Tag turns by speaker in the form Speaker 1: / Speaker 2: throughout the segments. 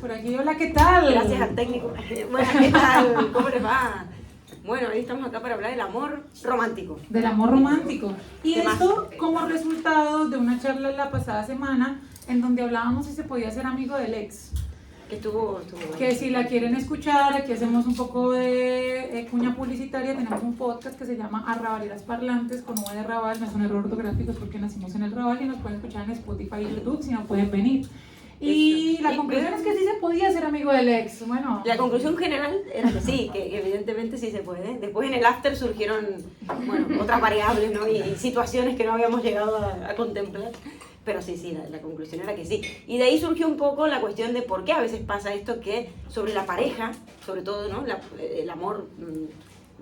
Speaker 1: Por aquí, hola, ¿qué tal?
Speaker 2: Gracias al técnico. Bueno, ¿qué tal? ¿Cómo les va? Bueno, hoy estamos acá para hablar del amor romántico.
Speaker 1: Del amor romántico. Y
Speaker 2: ¿Qué
Speaker 1: esto
Speaker 2: más?
Speaker 1: como resultado de una charla la pasada semana en donde hablábamos si se podía ser amigo del ex.
Speaker 2: Que estuvo
Speaker 1: Que si la quieren escuchar, aquí hacemos un poco de cuña publicitaria, tenemos un podcast que se llama Arrabaleras Parlantes con V de Raval, no es un error ortográfico, es porque nacimos en el Raval y nos pueden escuchar en Spotify y YouTube si no pueden venir. Y la conclusión es que sí se podía ser amigo del ex. Bueno,
Speaker 2: La conclusión general era que sí, que evidentemente sí se puede. Después en el after surgieron, bueno, otras variables, ¿no? Y situaciones que no habíamos llegado a contemplar. Pero sí, la conclusión era que sí. Y de ahí surgió un poco la cuestión de por qué a veces pasa esto que sobre la pareja, sobre todo, ¿no? El amor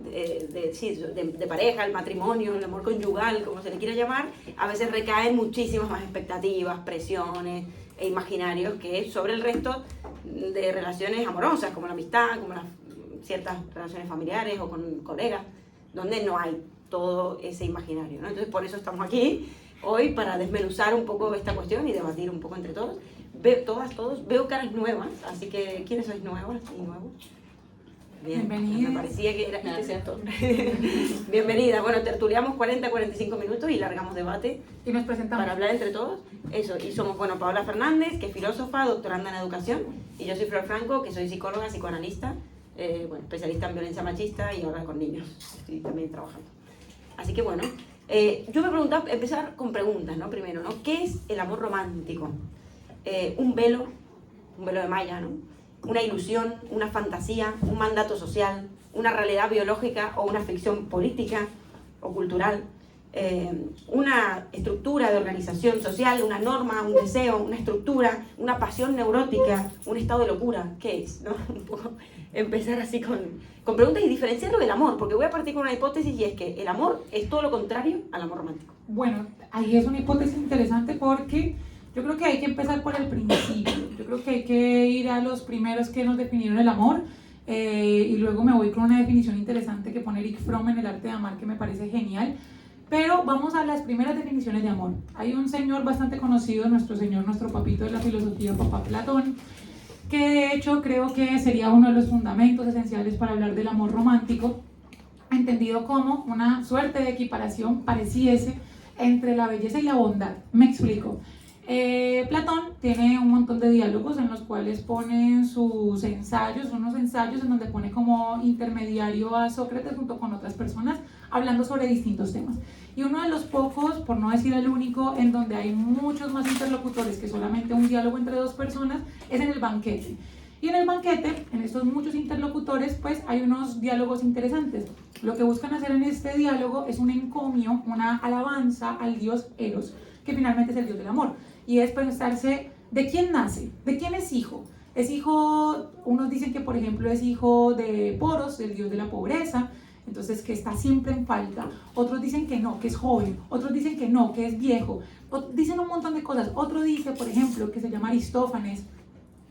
Speaker 2: de pareja, el matrimonio, el amor conyugal, como se le quiera llamar, a veces recaen muchísimas más expectativas, presiones e imaginarios que sobre el resto de relaciones amorosas, como la amistad, como ciertas relaciones familiares o con colegas, donde no hay todo ese imaginario, ¿no? Entonces por eso estamos aquí hoy para desmenuzar un poco esta cuestión y debatir un poco entre todos. Todos, veo caras nuevas, así que ¿quiénes sois nuevas y nuevos? Bien,
Speaker 1: bienvenidas.
Speaker 2: me parecía que era cierto. Bienvenida. Bueno, tertuliamos 40-45 minutos y largamos debate
Speaker 1: y nos presentamos.
Speaker 2: para hablar entre todos. Eso, y somos, bueno, Paola Fernández, que es filósofa, doctoranda en educación, y yo soy Flor Franco, que soy psicóloga, psicoanalista, bueno, especialista en violencia machista y ahora con niños, estoy también trabajando. Así que bueno, yo me preguntaba, empezar con preguntas, ¿no? Primero, ¿no? ¿Qué es el amor romántico? Un velo de malla, ¿no? Una ilusión, una fantasía, un mandato social, una realidad biológica o una ficción política o cultural, una estructura de organización social, una norma, un deseo, una estructura, una pasión neurótica, un estado de locura. ¿Qué es? ¿No? Un poco empezar así con preguntas y diferenciarlo del amor, porque voy a partir con una hipótesis y es que el amor es todo lo contrario al amor romántico.
Speaker 1: Bueno, ahí es una hipótesis interesante porque yo creo que hay que empezar por el principio. Yo creo que hay que ir a los primeros que nos definieron el amor y luego me voy con una definición interesante que pone Erich Fromm en El arte de amar que me parece genial. Pero vamos a las primeras definiciones de amor. Hay un señor bastante conocido, nuestro papito de la filosofía, Papá Platón, que de hecho creo que sería uno de los fundamentos esenciales para hablar del amor romántico, entendido como una suerte de equiparación pareciese entre la belleza y la bondad. Me explico. Platón tiene un montón de diálogos en los cuales pone sus ensayos, unos ensayos en donde pone como intermediario a Sócrates junto con otras personas hablando sobre distintos temas. Y uno de los pocos, por no decir el único, en donde hay muchos más interlocutores que solamente un diálogo entre dos personas, es en el banquete. Y en el banquete, en estos muchos interlocutores, pues hay unos diálogos interesantes. Lo que buscan hacer en este diálogo es un encomio, una alabanza al dios Eros, que finalmente es el dios del amor. Y es pensarse, ¿de quién nace? ¿De quién es hijo? Es hijo, unos dicen que por ejemplo es hijo de Poros, el dios de la pobreza, entonces que está siempre en falta. Otros dicen que no, que es joven. Otros dicen que no, que es viejo. Dicen un montón de cosas. Otro dice, por ejemplo, que se llama Aristófanes,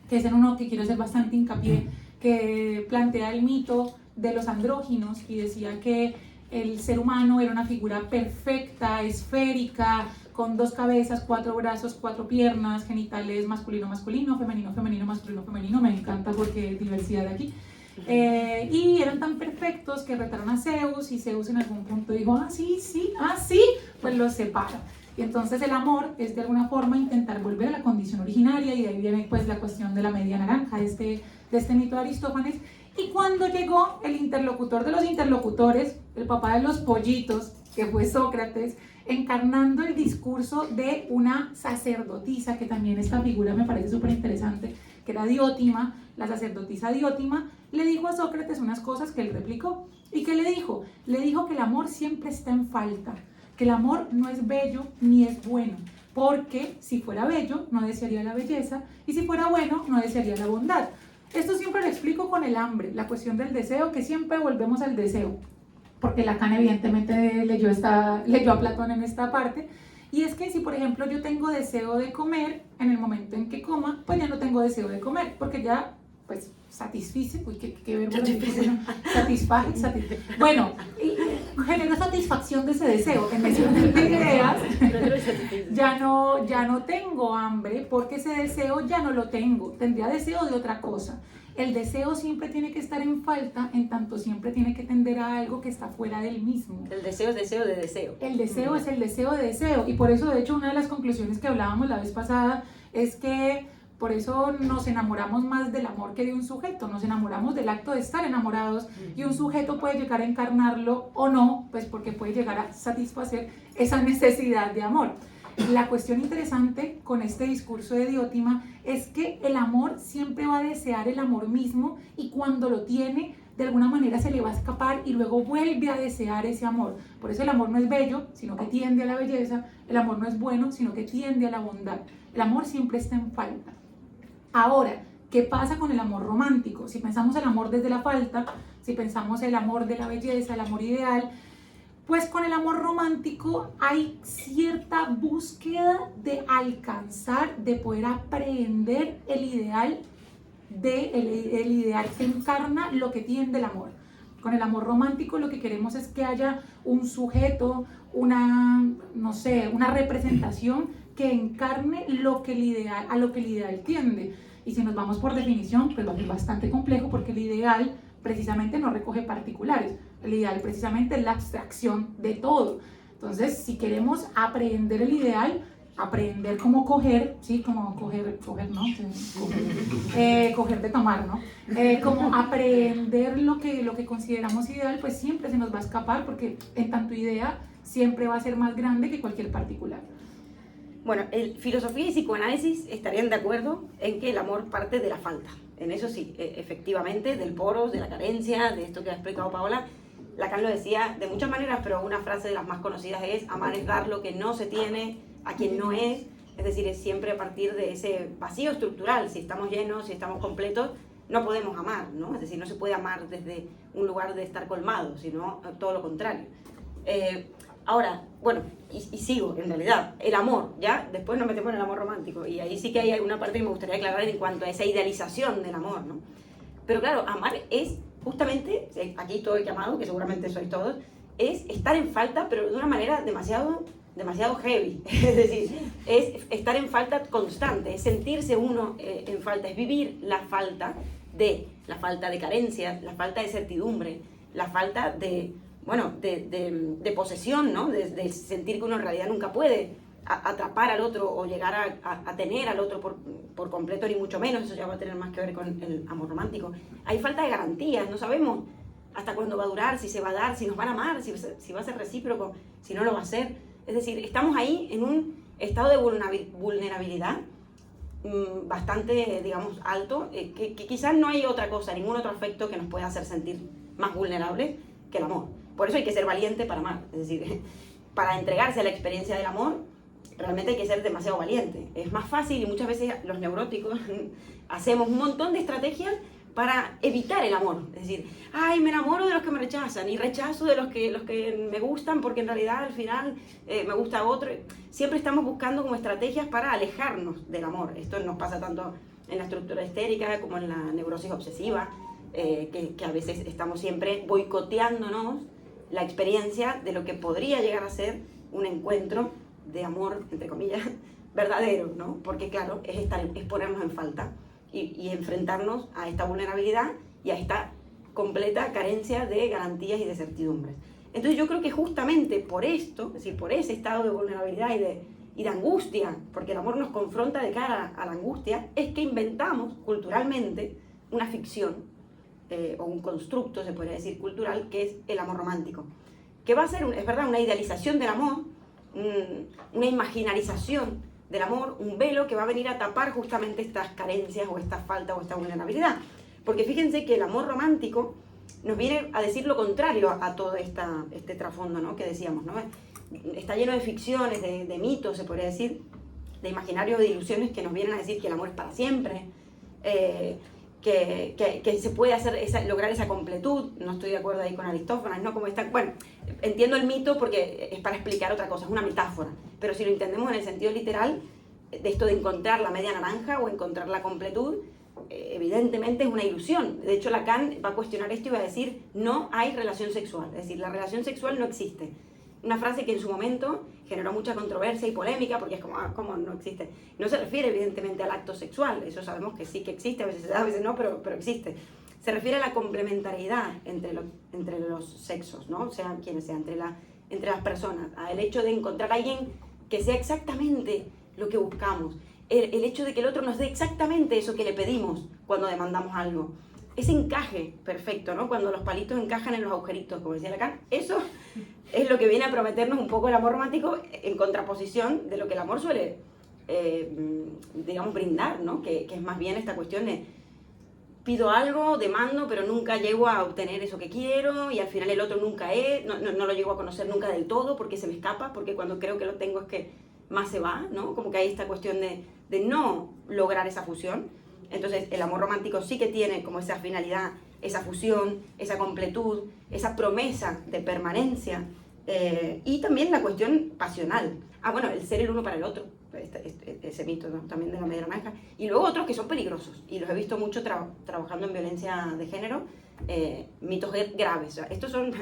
Speaker 1: que es en uno que quiero hacer bastante hincapié, que plantea el mito de los andróginos y decía que el ser humano era una figura perfecta, esférica, con 2 cabezas, 4 brazos, 4 piernas, genitales masculino, femenino, masculino. Me encanta porque es diversidad de aquí. Y eran tan perfectos que retaron a Zeus y Zeus en algún punto dijo, sí, pues los separa. Y entonces el amor es de alguna forma intentar volver a la condición originaria y de ahí viene pues la cuestión de la media naranja, de este mito de Aristófanes. Y cuando llegó el interlocutor de los interlocutores, el papá de los pollitos, que fue Sócrates, encarnando el discurso de una sacerdotisa, que también esta figura me parece súper interesante, que era Diótima, la sacerdotisa Diótima, le dijo a Sócrates unas cosas que él replicó. ¿Y qué le dijo? Le dijo que el amor siempre está en falta, que el amor no es bello ni es bueno, porque si fuera bello no desearía la belleza y si fuera bueno no desearía la bondad. Esto siempre lo explico con el hambre, la cuestión del deseo, que siempre volvemos al deseo, porque Lacan evidentemente leyó a Platón en esta parte, y es que si por ejemplo yo tengo deseo de comer, en el momento en que coma, pues ya no tengo deseo de comer, porque ya pues satisfice, uy, qué verbo, satisface, bueno, genera satisfacción de ese deseo, en ese orden de ideas, ya no tengo hambre porque ese deseo ya no lo tengo, tendría deseo de otra cosa. El deseo siempre tiene que estar en falta, en tanto siempre tiene que tender a algo que está fuera del mismo.
Speaker 2: El deseo es deseo de deseo.
Speaker 1: El deseo es el deseo de deseo, y por eso, de hecho, una de las conclusiones que hablábamos la vez pasada es que por eso nos enamoramos más del amor que de un sujeto, nos enamoramos del acto de estar enamorados, y un sujeto puede llegar a encarnarlo o no, pues porque puede llegar a satisfacer esa necesidad de amor. La cuestión interesante con este discurso de Diótima es que el amor siempre va a desear el amor mismo, y cuando lo tiene, de alguna manera se le va a escapar y luego vuelve a desear ese amor. Por eso el amor no es bello, sino que tiende a la belleza. El amor no es bueno, sino que tiende a la bondad. El amor siempre está en falta. Ahora, ¿qué pasa con el amor romántico? Si pensamos el amor desde la falta, si pensamos el amor de la belleza, el amor ideal, pues con el amor romántico hay cierta búsqueda de alcanzar, de poder aprehender el ideal que encarna lo que tiende el amor. Con el amor romántico lo que queremos es que haya un sujeto, una representación que encarne a lo que el ideal tiende. Y si nos vamos por definición, pues va a ser bastante complejo, porque el ideal precisamente no recoge particulares. El ideal precisamente es la abstracción de todo. Entonces, si queremos aprehender el ideal, aprender cómo coger, ¿sí? Como coger, ¿no? Coger de tomar, ¿no? Como aprehender lo que consideramos ideal, pues siempre se nos va a escapar, porque en tanto idea siempre va a ser más grande que cualquier particular.
Speaker 2: Bueno, filosofía y psicoanálisis estarían de acuerdo en que el amor parte de la falta. En eso sí, efectivamente, del poros, de la carencia, de esto que ha explicado Paola. Lacan lo decía de muchas maneras, pero una frase de las más conocidas es: amar es dar lo que no se tiene a quien no es. Es decir, es siempre a partir de ese vacío estructural. Si estamos llenos, si estamos completos, no podemos amar, ¿no? Es decir, no se puede amar desde un lugar de estar colmado, sino todo lo contrario. Ahora, bueno, y sigo, en realidad, el amor, ya, después nos metemos en el amor romántico, y ahí sí que hay alguna parte que me gustaría aclarar en cuanto a esa idealización del amor, ¿no? Pero claro, amar es justamente, aquí todo el que amado, que seguramente sois todos, es estar en falta, pero de una manera demasiado heavy. Es decir, es estar en falta constante, es sentirse uno en falta, es vivir la falta de carencia, la falta de certidumbre, la falta de posesión, ¿no? De sentir que uno en realidad nunca puede atrapar al otro o llegar a tener al otro por completo, ni mucho menos. Eso ya va a tener más que ver con el amor romántico. Hay falta de garantías, no sabemos hasta cuándo va a durar, si se va a dar, si nos van a amar, si va a ser recíproco, si no lo va a ser. Es decir, estamos ahí en un estado de vulnerabilidad bastante, digamos, alto, que quizás no hay otra cosa, ningún otro afecto que nos pueda hacer sentir más vulnerables que el amor. Por eso hay que ser valiente para amar. Es decir, para entregarse a la experiencia del amor, realmente hay que ser demasiado valiente. Es más fácil, y muchas veces los neuróticos hacemos un montón de estrategias para evitar el amor. Es decir, ay, me enamoro de los que me rechazan y rechazo de los que me gustan, porque en realidad al final me gusta otro. Siempre estamos buscando como estrategias para alejarnos del amor. Esto nos pasa tanto en la estructura histérica como en la neurosis obsesiva, que a veces estamos siempre boicoteándonos la experiencia de lo que podría llegar a ser un encuentro de amor, entre comillas, verdadero, ¿no? Porque claro, es ponernos en falta y enfrentarnos a esta vulnerabilidad y a esta completa carencia de garantías y de certidumbres. Entonces yo creo que justamente por esto, es decir, por ese estado de vulnerabilidad y de angustia, porque el amor nos confronta de cara a la angustia, es que inventamos culturalmente una ficción, o un constructo, se podría decir, cultural, que es el amor romántico, que va a ser, es verdad, una idealización del amor, una imaginarización del amor, un velo que va a venir a tapar justamente estas carencias o esta falta o esta vulnerabilidad. Porque fíjense que el amor romántico nos viene a decir lo contrario a todo este trasfondo, ¿no? Que decíamos, ¿no? Está lleno de ficciones, de mitos, se podría decir, de imaginarios, de ilusiones que nos vienen a decir que el amor es para siempre, que se puede lograr esa completud. No estoy de acuerdo ahí con Aristófanes, ¿no? Como está, bueno, entiendo el mito porque es para explicar otra cosa, es una metáfora, pero si lo entendemos en el sentido literal, de esto de encontrar la media naranja o encontrar la completud, evidentemente es una ilusión. De hecho, Lacan va a cuestionar esto y va a decir, no hay relación sexual. Es decir, la relación sexual no existe. Una frase que en su momento generó mucha controversia y polémica, porque es como, ¿cómo no existe? No se refiere evidentemente al acto sexual, eso sabemos que sí que existe, a veces se da, a veces no, pero existe. Se refiere a la complementariedad entre los sexos, ¿no? Sean quienes sean, entre las personas, al hecho de encontrar a alguien que sea exactamente lo que buscamos, el hecho de que el otro nos dé exactamente eso que le pedimos cuando demandamos algo. Ese encaje perfecto, ¿no? Cuando los palitos encajan en los agujeritos, como decía Lacan, eso es lo que viene a prometernos un poco el amor romántico en contraposición de lo que el amor suele, digamos, brindar, ¿no? Que es más bien esta cuestión de pido algo, demando, pero nunca llego a obtener eso que quiero y al final el otro nunca es, no lo llego a conocer nunca del todo porque se me escapa, porque cuando creo que lo tengo es que más se va, ¿no? Como que hay esta cuestión de no lograr esa fusión. Entonces el amor romántico sí que tiene como esa finalidad, esa fusión, esa completud, esa promesa de permanencia y también la cuestión pasional. Bueno, el ser el uno para el otro, ese mito, ¿no? También de la media naranja. Y luego otros que son peligrosos y los he visto mucho trabajando en violencia de género, mitos graves. O sea, estos son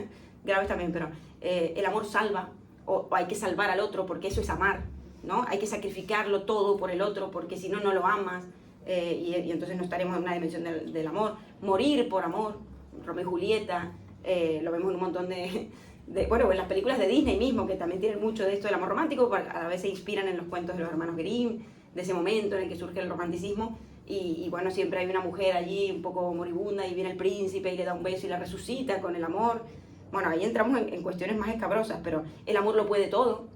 Speaker 2: graves también, pero el amor salva o hay que salvar al otro porque eso es amar, ¿no? Hay que sacrificarlo todo por el otro porque si no, no lo amas. Y entonces no estaremos en una dimensión del amor. Morir por amor, Romeo y Julieta, lo vemos en un montón bueno, en las películas de Disney mismo, que también tienen mucho de esto del amor romántico, a la vez se inspiran en los cuentos de los hermanos Grimm, de ese momento en el que surge el romanticismo, y bueno, siempre hay una mujer allí un poco moribunda y viene el príncipe y le da un beso y la resucita con el amor. Bueno, ahí entramos en cuestiones más escabrosas, pero el amor lo puede todo,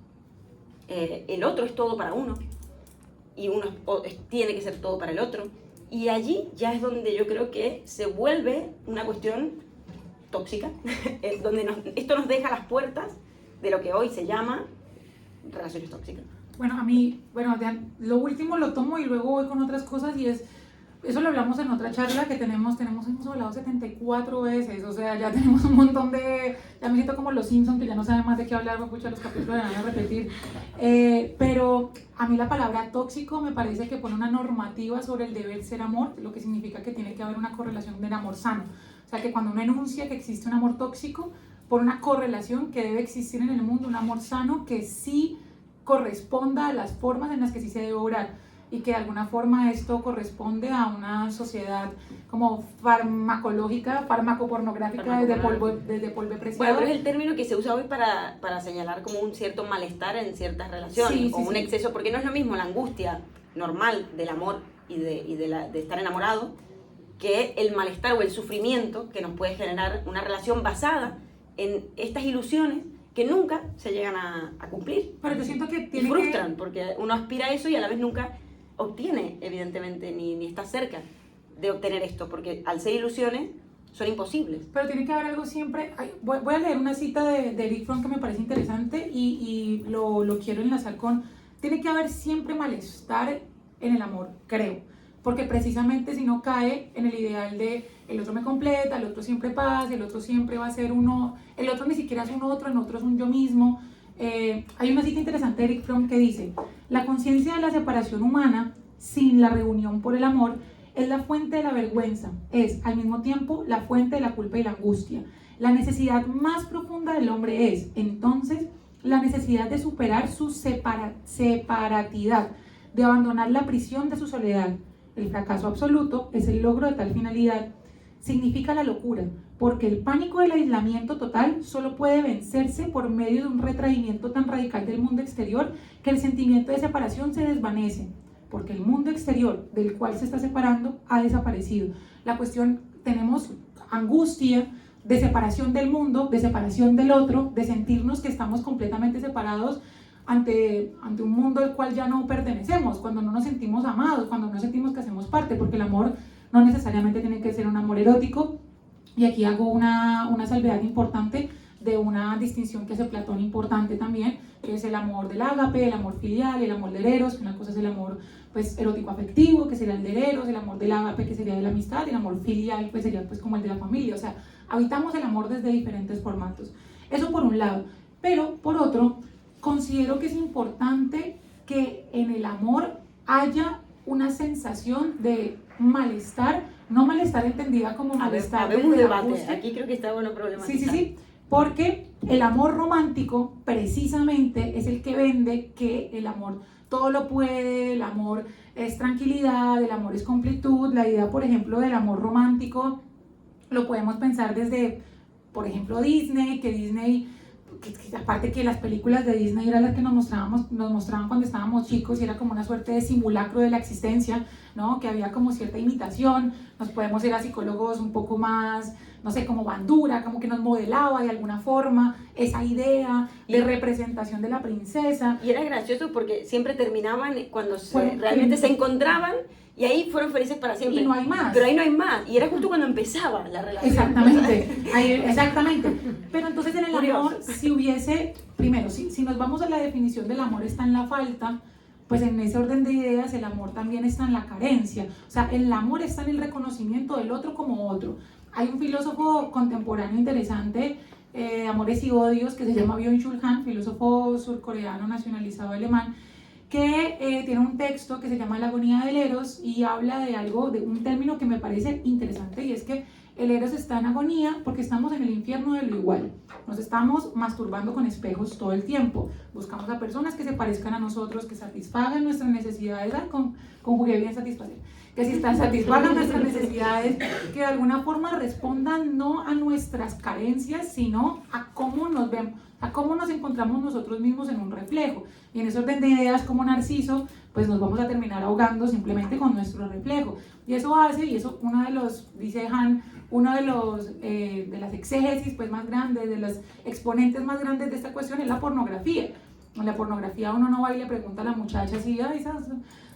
Speaker 2: el otro es todo para uno, y uno tiene que ser todo para el otro. Y allí ya es donde yo creo que se vuelve una cuestión tóxica, donde esto nos deja las puertas de lo que hoy se llama relaciones tóxicas.
Speaker 1: Bueno, a mí, lo último lo tomo y luego voy con otras cosas y eso lo hablamos en otra charla que hemos hablado 74 veces, o sea, ya tenemos un montón ya me siento como los Simpsons, que ya no saben más de qué hablar, voy a escuchar los capítulos de van a repetir, pero a mí la palabra tóxico me parece que pone una normativa sobre el deber ser amor, lo que significa que tiene que haber una correlación del amor sano, o sea, que cuando uno enuncia que existe un amor tóxico, por una correlación que debe existir en el mundo, un amor sano que sí corresponda a las formas en las que sí se debe obrar, y que de alguna forma esto corresponde a una sociedad como farmacológica, farmacopornográfica, desde polvo preciado.
Speaker 2: Bueno, pero es el término que se usa hoy para señalar como un cierto malestar en ciertas relaciones, un exceso, porque no es lo mismo la angustia normal del amor y de estar enamorado, que el malestar o el sufrimiento que nos puede generar una relación basada en estas ilusiones que nunca se llegan a cumplir.
Speaker 1: Pero yo siento que
Speaker 2: y frustran, porque uno aspira a eso y a la vez nunca obtiene, evidentemente, ni está cerca de obtener esto, porque al ser ilusiones son imposibles.
Speaker 1: Pero tiene que haber algo siempre. Voy a leer una cita de Eric Fromm que me parece interesante y lo quiero enlazar con. Tiene que haber siempre malestar en el amor, creo. Porque precisamente si no cae en el ideal de el otro me completa, el otro siempre pasa, el otro siempre va a ser uno, el otro ni siquiera es un otro, el otro es un yo mismo. Hay una cita interesante de Eric Fromm que dice: la conciencia de la separación humana sin la reunión por el amor es la fuente de la vergüenza, es al mismo tiempo la fuente de la culpa y la angustia. La necesidad más profunda del hombre es, entonces, la necesidad de superar su separatidad, de abandonar la prisión de su soledad. El fracaso absoluto es el logro de tal finalidad. Significa la locura, porque el pánico del aislamiento total solo puede vencerse por medio de un retraimiento tan radical del mundo exterior que el sentimiento de separación se desvanece, porque el mundo exterior del cual se está separando ha desaparecido. La cuestión, tenemos angustia de separación del mundo, de separación del otro, de sentirnos que estamos completamente separados ante un mundo al cual ya no pertenecemos, cuando no nos sentimos amados, cuando no sentimos que hacemos parte, porque el amor no necesariamente tiene que ser un amor erótico. Y aquí hago una salvedad importante de una distinción que hace Platón importante también, que es el amor del ágape, el amor filial, el amor del eros, que una cosa es el amor pues erótico afectivo, que sería el del eros, el amor del ágape, que sería de la amistad, y el amor filial pues sería pues como el de la familia. O sea, habitamos el amor desde diferentes formatos. Eso por un lado. Pero por otro, considero que es importante que en el amor haya una sensación de malestar, no malestar entendida como malestar.
Speaker 2: Habemos un
Speaker 1: desde la
Speaker 2: debate,
Speaker 1: angustia.
Speaker 2: aquí creo que está bueno problematizar.
Speaker 1: Sí, porque el amor romántico precisamente es el que vende que el amor todo lo puede, el amor es tranquilidad, el amor es completud. La idea, por ejemplo, del amor romántico lo podemos pensar desde, por ejemplo, Disney, que Disney, que aparte que las películas de Disney eran las que nos mostraban cuando estábamos chicos y era como una suerte de simulacro de la existencia, ¿no? Que había como cierta imitación. Nos podemos ir a psicólogos un poco más, no sé, como Bandura, como que nos modelaba de alguna forma esa idea de representación de la princesa.
Speaker 2: Y era gracioso porque siempre terminaban cuando realmente se encontraban y ahí fueron felices para siempre.
Speaker 1: Y no hay más.
Speaker 2: Pero ahí no hay más. Y era justo cuando empezaba la relación.
Speaker 1: Exactamente, exactamente. Pero entonces en el amor, si hubiese, primero, si nos vamos a la definición del amor está en la falta, pues en ese orden de ideas el amor también está en la carencia. O sea, el amor está en el reconocimiento del otro como otro. Hay un filósofo contemporáneo interesante, Amores y Odios, que se llama Byung-Chul Han, filósofo surcoreano nacionalizado alemán, que tiene un texto que se llama La agonía del Eros y habla de algo, de un término que me parece interesante, y es que el Eros está en agonía porque estamos en el infierno de lo igual. Nos estamos masturbando con espejos todo el tiempo. Buscamos a personas que se parezcan a nosotros, que satisfagan nuestras necesidades, conjugué bien satisfacer, que si satisfagan nuestras necesidades, que de alguna forma respondan no a nuestras carencias, sino a cómo nos vemos, a cómo nos encontramos nosotros mismos en un reflejo. Y en ese orden de ideas, como Narciso, pues nos vamos a terminar ahogando simplemente con nuestro reflejo. Y eso hace, y eso uno de los, dice Han, uno de las exégesis pues más grandes, de los exponentes más grandes de esta cuestión es la pornografía. En la pornografía uno no va y le pregunta a la muchacha si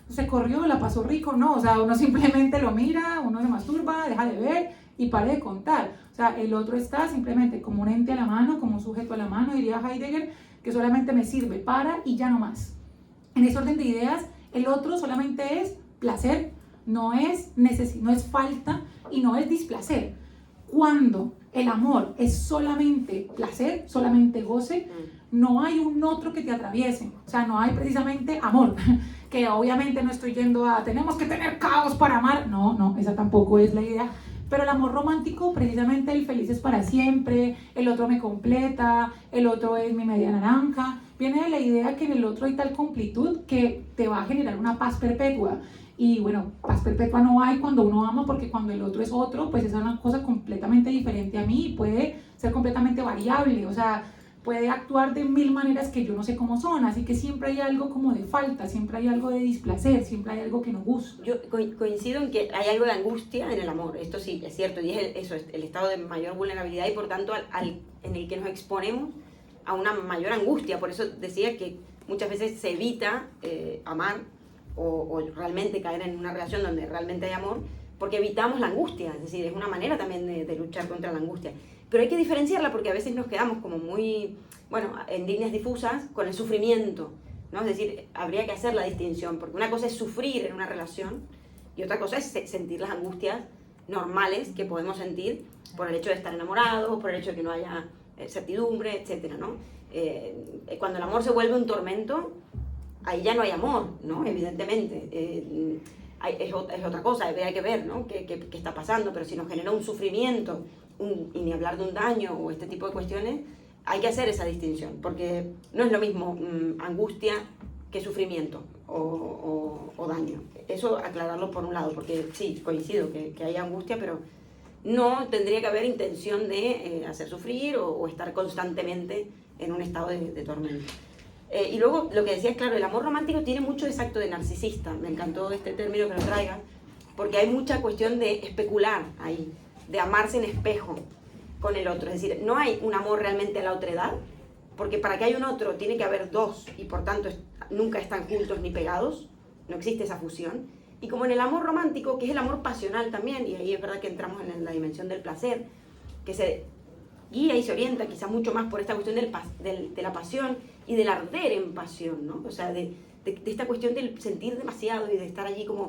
Speaker 1: se corrió, la pasó rico, no, o sea, uno simplemente lo mira, uno se masturba, deja de ver y para de contar. O sea, el otro está simplemente como un ente a la mano, como un sujeto a la mano, diría Heidegger, que solamente me sirve para y ya no más. En ese orden de ideas, el otro solamente es placer, no es falta y no es displacer. Cuando el amor es solamente placer, solamente goce, no hay un otro que te atraviese. O sea, no hay precisamente amor, que obviamente no estoy yendo a tenemos que tener caos para amar. No, esa tampoco es la idea. Pero el amor romántico, precisamente el feliz es para siempre, el otro me completa, el otro es mi media naranja, viene de la idea que en el otro hay tal completud que te va a generar una paz perpetua. Y bueno, paz perpetua no hay cuando uno ama, porque cuando el otro es otro, pues es una cosa completamente diferente a mí y puede ser completamente variable, o sea, puede actuar de mil maneras que yo no sé cómo son, así que siempre hay algo como de falta, siempre hay algo de displacer, siempre hay algo que no gusta.
Speaker 2: Yo coincido en que hay algo de angustia en el amor, esto sí, es cierto, y es el estado de mayor vulnerabilidad y por tanto en el que nos exponemos a una mayor angustia. Por eso decía que muchas veces se evita amar o realmente caer en una relación donde realmente hay amor, porque evitamos la angustia, es decir, es una manera también de luchar contra la angustia. Pero hay que diferenciarla porque a veces nos quedamos como muy, bueno, en líneas difusas con el sufrimiento, ¿no? Es decir, habría que hacer la distinción, porque una cosa es sufrir en una relación y otra cosa es sentir las angustias normales que podemos sentir por el hecho de estar enamorados, por el hecho de que no haya certidumbre, etcétera, ¿no? Cuando el amor se vuelve un tormento, ahí ya no hay amor, ¿no? Evidentemente. Es otra cosa, hay que ver, ¿no? ¿Qué está pasando? Pero si nos genera un sufrimiento, y ni hablar de un daño o este tipo de cuestiones, hay que hacer esa distinción, porque no es lo mismo angustia que sufrimiento o daño. Eso aclararlo por un lado, porque sí, coincido que hay angustia, pero no tendría que haber intención de hacer sufrir o estar constantemente en un estado de tormento. Y luego, lo que decías, claro, el amor romántico tiene mucho de ese acto de narcisista. Me encantó este término que lo traigas, porque hay mucha cuestión de especular ahí, de amarse en espejo con el otro. Es decir, no hay un amor realmente a la otredad, porque para que haya un otro tiene que haber dos, y por tanto nunca están juntos ni pegados, no existe esa fusión. Y como en el amor romántico, que es el amor pasional también, y ahí es verdad que entramos en la dimensión del placer, que se guía y se orienta quizá mucho más por esta cuestión de la pasión y del arder en pasión, ¿no? O sea, de esta cuestión del sentir demasiado y de estar allí como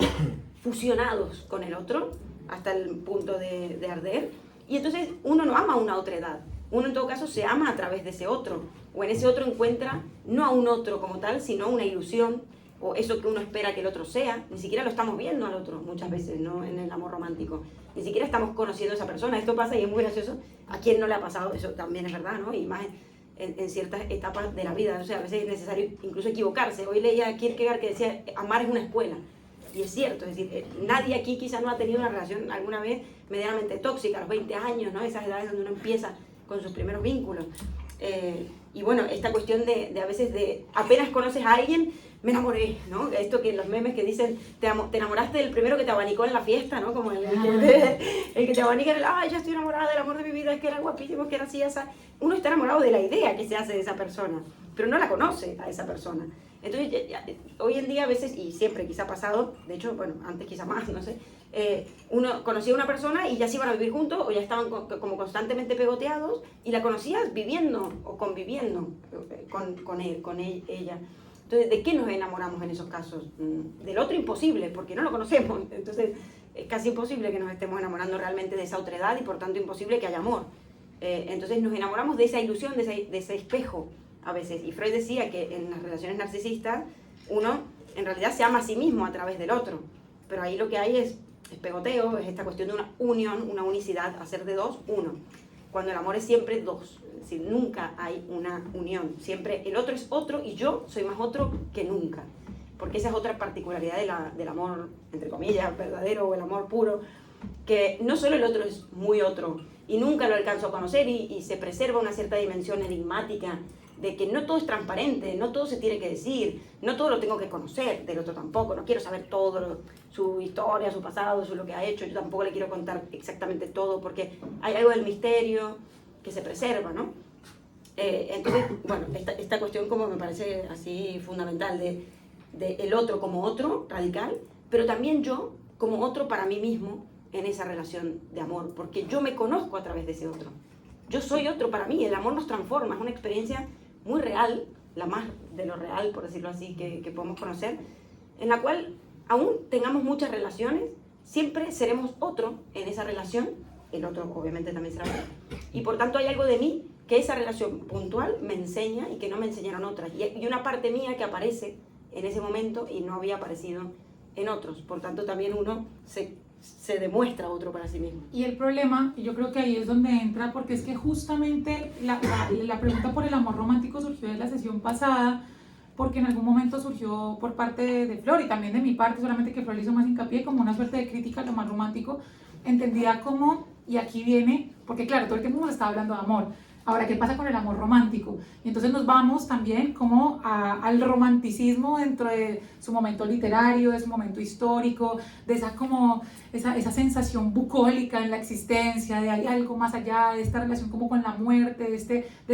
Speaker 2: fusionados con el otro hasta el punto de arder. Y entonces uno no ama a una otredad, uno en todo caso se ama a través de ese otro, o en ese otro encuentra no a un otro como tal, sino una ilusión o eso que uno espera que el otro sea, ni siquiera lo estamos viendo al otro muchas veces, ¿no? En el amor romántico. Ni siquiera estamos conociendo a esa persona. Esto pasa y es muy gracioso. ¿A quién no le ha pasado? Eso también es verdad, ¿no? Y más en ciertas etapas de la vida. O sea, a veces es necesario incluso equivocarse. Hoy leía a Kierkegaard que decía, amar es una escuela. Y es cierto, es decir, nadie aquí quizás no ha tenido una relación alguna vez medianamente tóxica, a los 20 años, ¿no? Esas edades donde uno empieza con sus primeros vínculos. Y bueno, esta cuestión de a veces de apenas conoces a alguien, me enamoré, ¿no? Esto que los memes que dicen, te enamoraste del primero que te abanicó en la fiesta, ¿no? Como el que te abanica en el, ay, ya estoy enamorada del amor de mi vida, es que era guapísimo, es que era así, esa. Uno está enamorado de la idea que se hace de esa persona, pero no la conoce a esa persona. Entonces, hoy en día a veces, y siempre quizá ha pasado, de hecho, bueno, antes quizá más, no sé, uno conocía a una persona y ya se iban a vivir juntos o ya estaban como constantemente pegoteados y la conocías viviendo o conviviendo con ella. Entonces, ¿de qué nos enamoramos en esos casos? Del otro imposible, porque no lo conocemos. Entonces, es casi imposible que nos estemos enamorando realmente de esa otredad y por tanto imposible que haya amor. Entonces nos enamoramos de esa ilusión, de ese espejo a veces. Y Freud decía que en las relaciones narcisistas uno en realidad se ama a sí mismo a través del otro. Pero ahí lo que hay es pegoteo, es esta cuestión de una unión, una unicidad, hacer de dos, uno. Cuando el amor es siempre dos, es decir, nunca hay una unión. Siempre el otro es otro y yo soy más otro que nunca. Porque esa es otra particularidad del amor, entre comillas, verdadero o el amor puro, que no solo el otro es muy otro y nunca lo alcanzo a conocer y se preserva una cierta dimensión enigmática de que no todo es transparente, no todo se tiene que decir, no todo lo tengo que conocer, del otro tampoco, no quiero saber todo, su historia, su pasado, lo que ha hecho, yo tampoco le quiero contar exactamente todo porque hay algo del misterio que se preserva, ¿no? Entonces, bueno, esta cuestión como me parece así fundamental de el otro como otro, radical, pero también yo como otro para mí mismo en esa relación de amor, porque yo me conozco a través de ese otro. Yo soy otro para mí, el amor nos transforma, es una experiencia muy real, la más de lo real, por decirlo así, que podemos conocer, en la cual, aún tengamos muchas relaciones, siempre seremos otro en esa relación, el otro obviamente también será otro, y por tanto hay algo de mí que esa relación puntual me enseña y que no me enseñaron otras, y una parte mía que aparece en ese momento y no había aparecido en otros, por tanto también uno se demuestra otro para sí mismo.
Speaker 1: Y el problema, y yo creo que ahí es donde entra, porque es que justamente la pregunta por el amor romántico surgió en la sesión pasada, porque en algún momento surgió por parte de Flor y también de mi parte, solamente que Flor le hizo más hincapié como una suerte de crítica a lo más romántico, entendida como, y aquí viene, porque claro, todo el tiempo nos está hablando de amor. Ahora, ¿qué pasa con el amor romántico? Y entonces nos vamos también como al romanticismo dentro de su momento literario, de su momento histórico, de esa sensación bucólica en la existencia, de hay algo más allá, de esta relación como con la muerte, de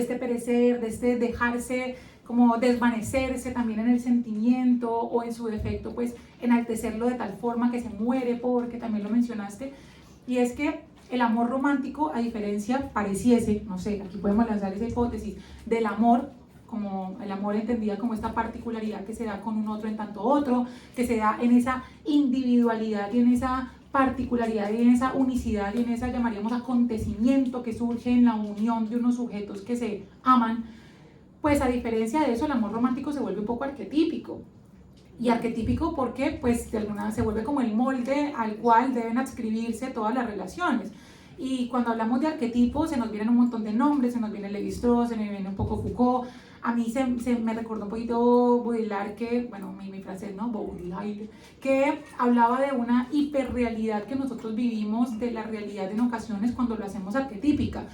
Speaker 1: este perecer, de este dejarse como desvanecerse también en el sentimiento o en su defecto, pues enaltecerlo de tal forma que se muere, porque también lo mencionaste. Y es que el amor romántico, a diferencia, pareciese, no sé, aquí podemos lanzar esa hipótesis, del amor, como el amor entendida como esta particularidad que se da con un otro en tanto otro, que se da en esa individualidad y en esa particularidad y en esa unicidad y en esa, llamaríamos, acontecimiento que surge en la unión de unos sujetos que se aman, pues a diferencia de eso, el amor romántico se vuelve un poco arquetípico. Y arquetípico porque pues de alguna se vuelve como el molde al cual deben adscribirse todas las relaciones. Y cuando hablamos de arquetipos se nos vienen un montón de nombres, se nos viene Lévi-Strauss, se me viene un poco Foucault. A mí se me recordó un poquito Baudelaire, que, bueno, mi francés, ¿no? Baudelaire, que hablaba de una hiperrealidad que nosotros vivimos, de la realidad en ocasiones cuando lo hacemos arquetípica.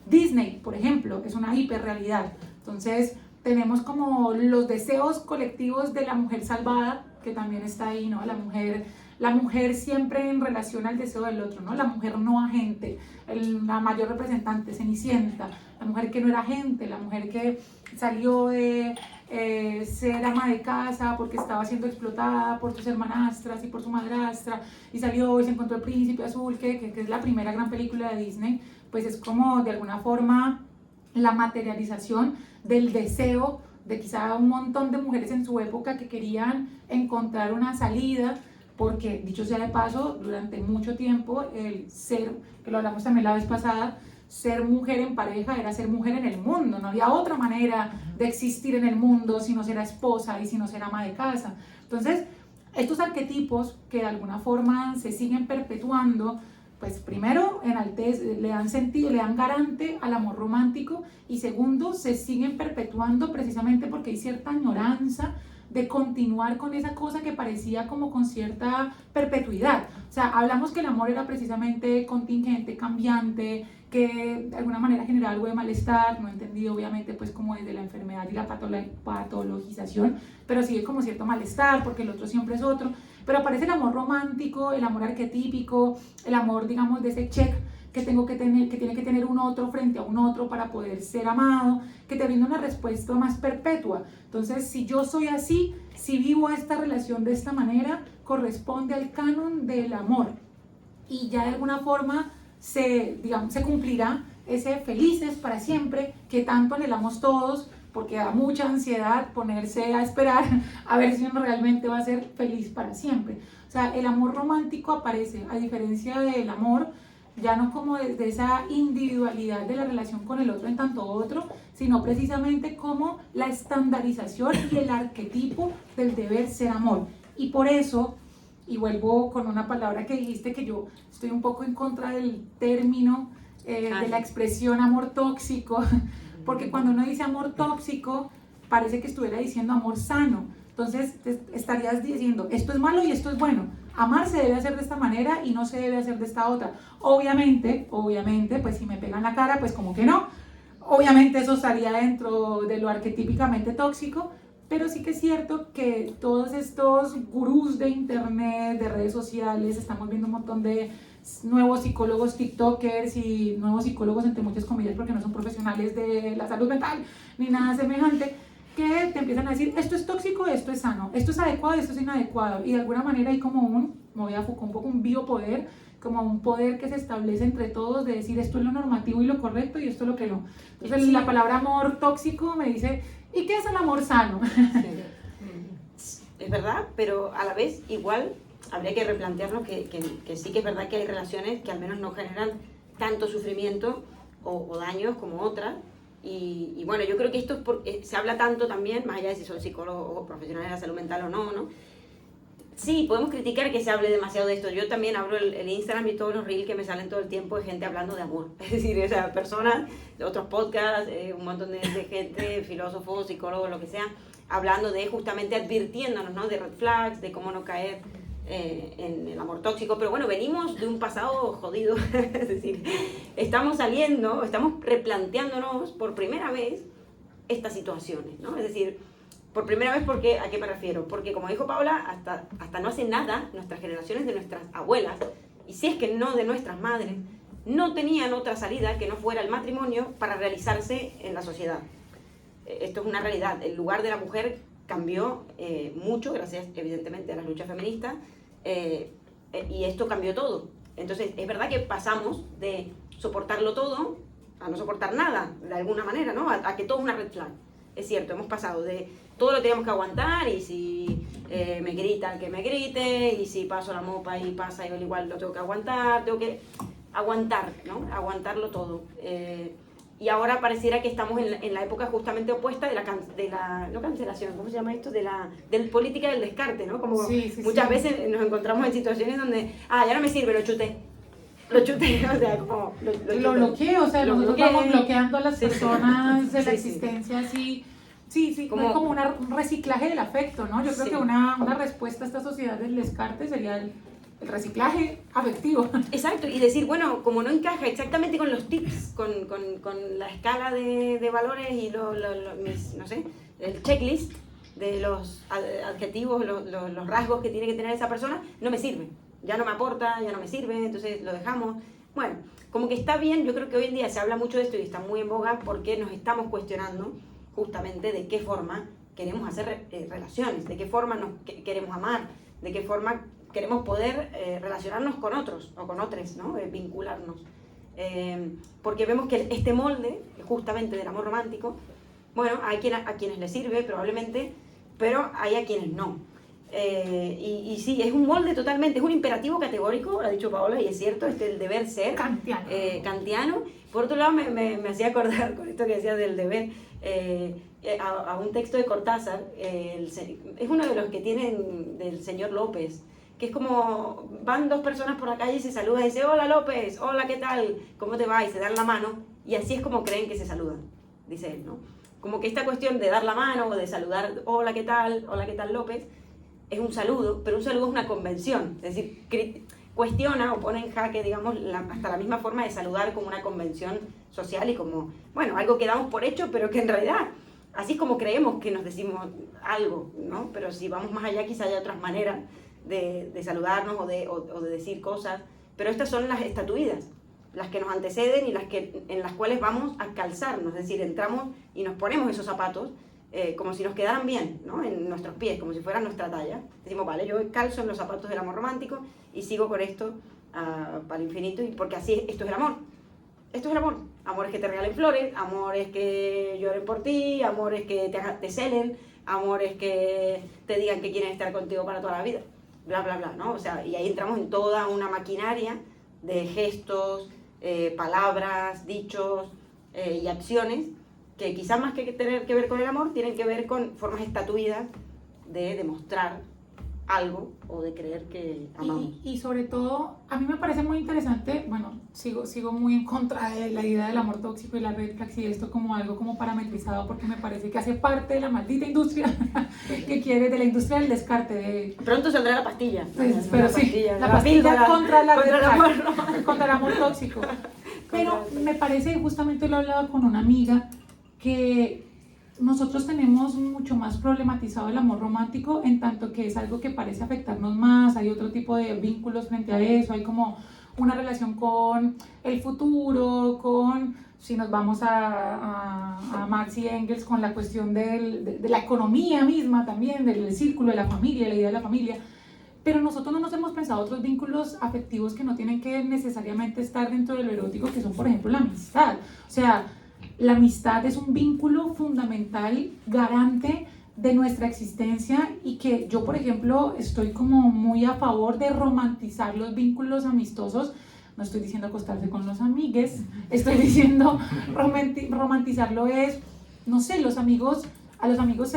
Speaker 1: Disney, por ejemplo, es una hiperrealidad. Entonces, tenemos como los deseos colectivos de la mujer salvada, que también está ahí, ¿no? La mujer siempre en relación al deseo del otro, ¿no? La mujer no agente, la mayor representante, Cenicienta, la mujer que no era agente, la mujer que salió de ser ama de casa porque estaba siendo explotada por sus hermanastras y por su madrastra, y salió y se encontró el príncipe azul, que es la primera gran película de Disney, pues es como de alguna forma la materialización del deseo de quizá un montón de mujeres en su época que querían encontrar una salida, porque dicho sea de paso, durante mucho tiempo el ser, que lo hablamos también la vez pasada, ser mujer en pareja era ser mujer en el mundo, no había otra manera de existir en el mundo si no ser esposa y si no ser ama de casa. Entonces, estos arquetipos que de alguna forma se siguen perpetuando, pues primero le dan sentido, le dan garante al amor romántico, y segundo, se siguen perpetuando precisamente porque hay cierta añoranza de continuar con esa cosa que parecía como con cierta perpetuidad. O sea, hablamos que el amor era precisamente contingente, cambiante, que de alguna manera generaba algo de malestar, no entendido obviamente pues como desde la enfermedad y la patologización, pero sigue como cierto malestar porque el otro siempre es otro. Pero aparece el amor romántico, el amor arquetípico, el amor, digamos, de ese check que tengo que tener, que tiene que tener un otro frente a un otro para poder ser amado, que te brinda una respuesta más perpetua. Entonces, si yo soy así, si vivo esta relación de esta manera, corresponde al canon del amor. Y ya de alguna forma se cumplirá ese felices para siempre que tanto anhelamos todos, porque da mucha ansiedad ponerse a esperar a ver si uno realmente va a ser feliz para siempre. O sea, el amor romántico aparece, a diferencia del amor, ya no como desde esa individualidad de la relación con el otro en tanto otro, sino precisamente como la estandarización y el arquetipo del deber ser amor. Y por eso, y vuelvo con una palabra que dijiste, que yo estoy un poco en contra del término, de la expresión amor tóxico, porque cuando uno dice amor tóxico, parece que estuviera diciendo amor sano. Entonces estarías diciendo, esto es malo y esto es bueno. Amar se debe hacer de esta manera y no se debe hacer de esta otra. Obviamente, pues si me pegan la cara, pues como que no. Obviamente eso estaría dentro de lo arquetípicamente tóxico, pero sí que es cierto que todos estos gurús de internet, de redes sociales, estamos viendo un montón de nuevos psicólogos tiktokers y nuevos psicólogos entre muchas comillas porque no son profesionales de la salud mental ni nada semejante, que te empiezan a decir esto es tóxico, esto es sano, esto es adecuado, esto es inadecuado, y de alguna manera hay como me voy a Foucault, un poco un biopoder, como un poder que se establece entre todos de decir esto es lo normativo y lo correcto y esto es lo que no. Entonces sí, la palabra amor tóxico me dice, ¿y qué es el amor sano?
Speaker 2: Sí. Es verdad, pero a la vez igual habría que replantearnos que sí que es verdad que hay relaciones que al menos no generan tanto sufrimiento o daños como otras. Y bueno, yo creo que esto es porque se habla tanto también, más allá de si son psicólogos o profesionales de la salud mental o no, ¿no? Sí, podemos criticar que se hable demasiado de esto. Yo también abro el Instagram y todos los reels que me salen todo el tiempo de gente hablando de amor. Es decir, o sea, personas de otros podcasts, un montón de gente, filósofos, psicólogos, lo que sea, hablando de justamente advirtiéndonos, ¿no? De red flags, de cómo no caer en el amor tóxico. Pero bueno, venimos de un pasado jodido. Es decir, estamos replanteándonos por primera vez estas situaciones, ¿no? Es decir, por primera vez, porque, ¿a qué me refiero? Porque como dijo Paula, hasta no hace nada, nuestras generaciones de nuestras abuelas, y si es que no de nuestras madres, no tenían otra salida que no fuera el matrimonio para realizarse en la sociedad. Esto es una realidad. El lugar de la mujer cambió mucho, gracias evidentemente a las luchas feministas, y esto cambió todo. Entonces, es verdad que pasamos de soportarlo todo a no soportar nada, de alguna manera, ¿no? A que todo es una red flag. Es cierto, hemos pasado de todo lo tenemos que aguantar, y si me gritan, que me grite, y si paso la mopa y pasa, yo igual lo tengo que aguantar, ¿no? Aguantarlo todo. Y ahora pareciera que estamos en la época justamente opuesta de la no cancelación, ¿cómo se llama esto? De la política del descarte, ¿no? Como muchas veces nos encontramos en situaciones donde, ya no me sirve, lo chuté, o sea, como
Speaker 1: lo bloqueo, o sea, nosotros vamos bloqueando a las personas de la existencia, así. Sí, como un reciclaje del afecto, ¿no? Yo creo que una respuesta a esta sociedad del descarte sería el reciclaje afectivo.
Speaker 2: Exacto, y decir, bueno, como no encaja exactamente con los tips, con la escala de valores y no sé, el checklist de los adjetivos, los rasgos que tiene que tener esa persona, no me sirve. Ya no me aporta, ya no me sirve, entonces lo dejamos. Bueno, como que está bien, yo creo que hoy en día se habla mucho de esto y está muy en boga porque nos estamos cuestionando justamente de qué forma queremos hacer relaciones, de qué forma nos queremos amar, de qué forma queremos poder relacionarnos con otros o con otros, ¿no? Vincularnos. Porque vemos que este molde, justamente del amor romántico, bueno, hay a quienes les sirve probablemente, pero hay a quienes no. Y sí, es un molde totalmente, es un imperativo categórico, lo ha dicho Paola, y es cierto, el deber ser kantiano. Por otro lado, me hacía acordar con esto que decías del deber, a un texto de Cortázar, es uno de los que tienen del señor López, que es como van dos personas por la calle y se saludan y dicen, hola López, hola, ¿qué tal? ¿Cómo te va? Y se dan la mano, y así es como creen que se saludan, dice él, ¿no? Como que esta cuestión de dar la mano o de saludar, hola, ¿qué tal? Hola, ¿qué tal López? Es un saludo, pero un saludo es una convención, es decir, cuestiona o pone en jaque, digamos, hasta la misma forma de saludar como una convención social y como, bueno, algo que damos por hecho, pero que en realidad, así es como creemos que nos decimos algo, ¿no? Pero si vamos más allá, quizá haya otras maneras de saludarnos o de decir cosas, pero estas son las estatuidas, las que nos anteceden y en las cuales vamos a calzarnos, es decir, entramos y nos ponemos esos zapatos, como si nos quedaran bien, ¿no? En nuestros pies, como si fueran nuestra talla. Decimos, vale, yo calzo en los zapatos del amor romántico y sigo con esto para el infinito, y porque así esto es el amor. Esto es el amor. Amor es que te regalen flores, amor es que lloren por ti, amor es que te celen, amor es que te digan que quieren estar contigo para toda la vida, bla, bla, bla, ¿no? O sea, y ahí entramos en toda una maquinaria de gestos, palabras, dichos y acciones que quizás más que tener que ver con el amor, tienen que ver con formas estatuidas de demostrar algo o de creer que amamos.
Speaker 1: Y sobre todo, a mí me parece muy interesante, bueno, sigo muy en contra de la idea del amor tóxico y la red flags y esto como algo como parametrizado, porque me parece que hace parte de la maldita industria que quiere, de la industria del descarte.
Speaker 2: Pronto saldrá la pastilla.
Speaker 1: Pues, pero sí, la pastilla contra el amor tóxico. Pero me parece, justamente lo hablaba con una amiga, que nosotros tenemos mucho más problematizado el amor romántico, en tanto que es algo que parece afectarnos más, hay otro tipo de vínculos frente a eso, hay como una relación con el futuro, con, si nos vamos a Marx y Engels, con la cuestión de la economía misma también, del círculo de la familia, la idea de la familia. Pero nosotros no nos hemos pensado otros vínculos afectivos que no tienen que necesariamente estar dentro de lo erótico, que son, por ejemplo, la amistad. O sea, la amistad es un vínculo fundamental, garante de nuestra existencia, y que yo, por ejemplo, estoy como muy a favor de romantizar los vínculos amistosos. No estoy diciendo acostarse con los amigues, estoy diciendo romantizarlo es, no sé, los amigos, a los amigos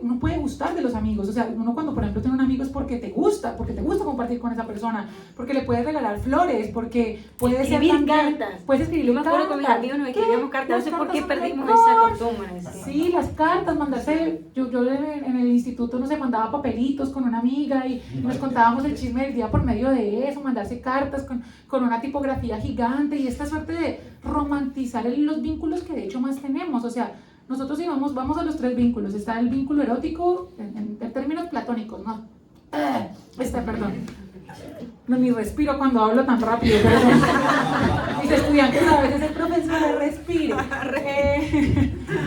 Speaker 1: uno puede gustar de los amigos, o sea, uno cuando por ejemplo tiene un amigo es porque te gusta compartir con esa persona, porque le puedes regalar flores, porque puedes
Speaker 2: escribir cartas.
Speaker 1: Puedes escribirle
Speaker 2: cartas. Yo me acuerdo con mis amigos nos escribíamos cartas, no sé por qué perdimos esa costumbre.
Speaker 1: Sí, las cartas, mandarse, yo en el instituto no sé, mandaba papelitos con una amiga y nos contábamos el chisme del día por medio de eso, mandarse cartas con una tipografía gigante, y esta suerte de romantizar los vínculos que de hecho más tenemos. O sea, nosotros vamos a los tres vínculos. Está el vínculo erótico en términos platónicos, ¿no? Perdón. No, ni respiro cuando hablo tan rápido, perdón. Mis estudiantes a veces, el profesor respire.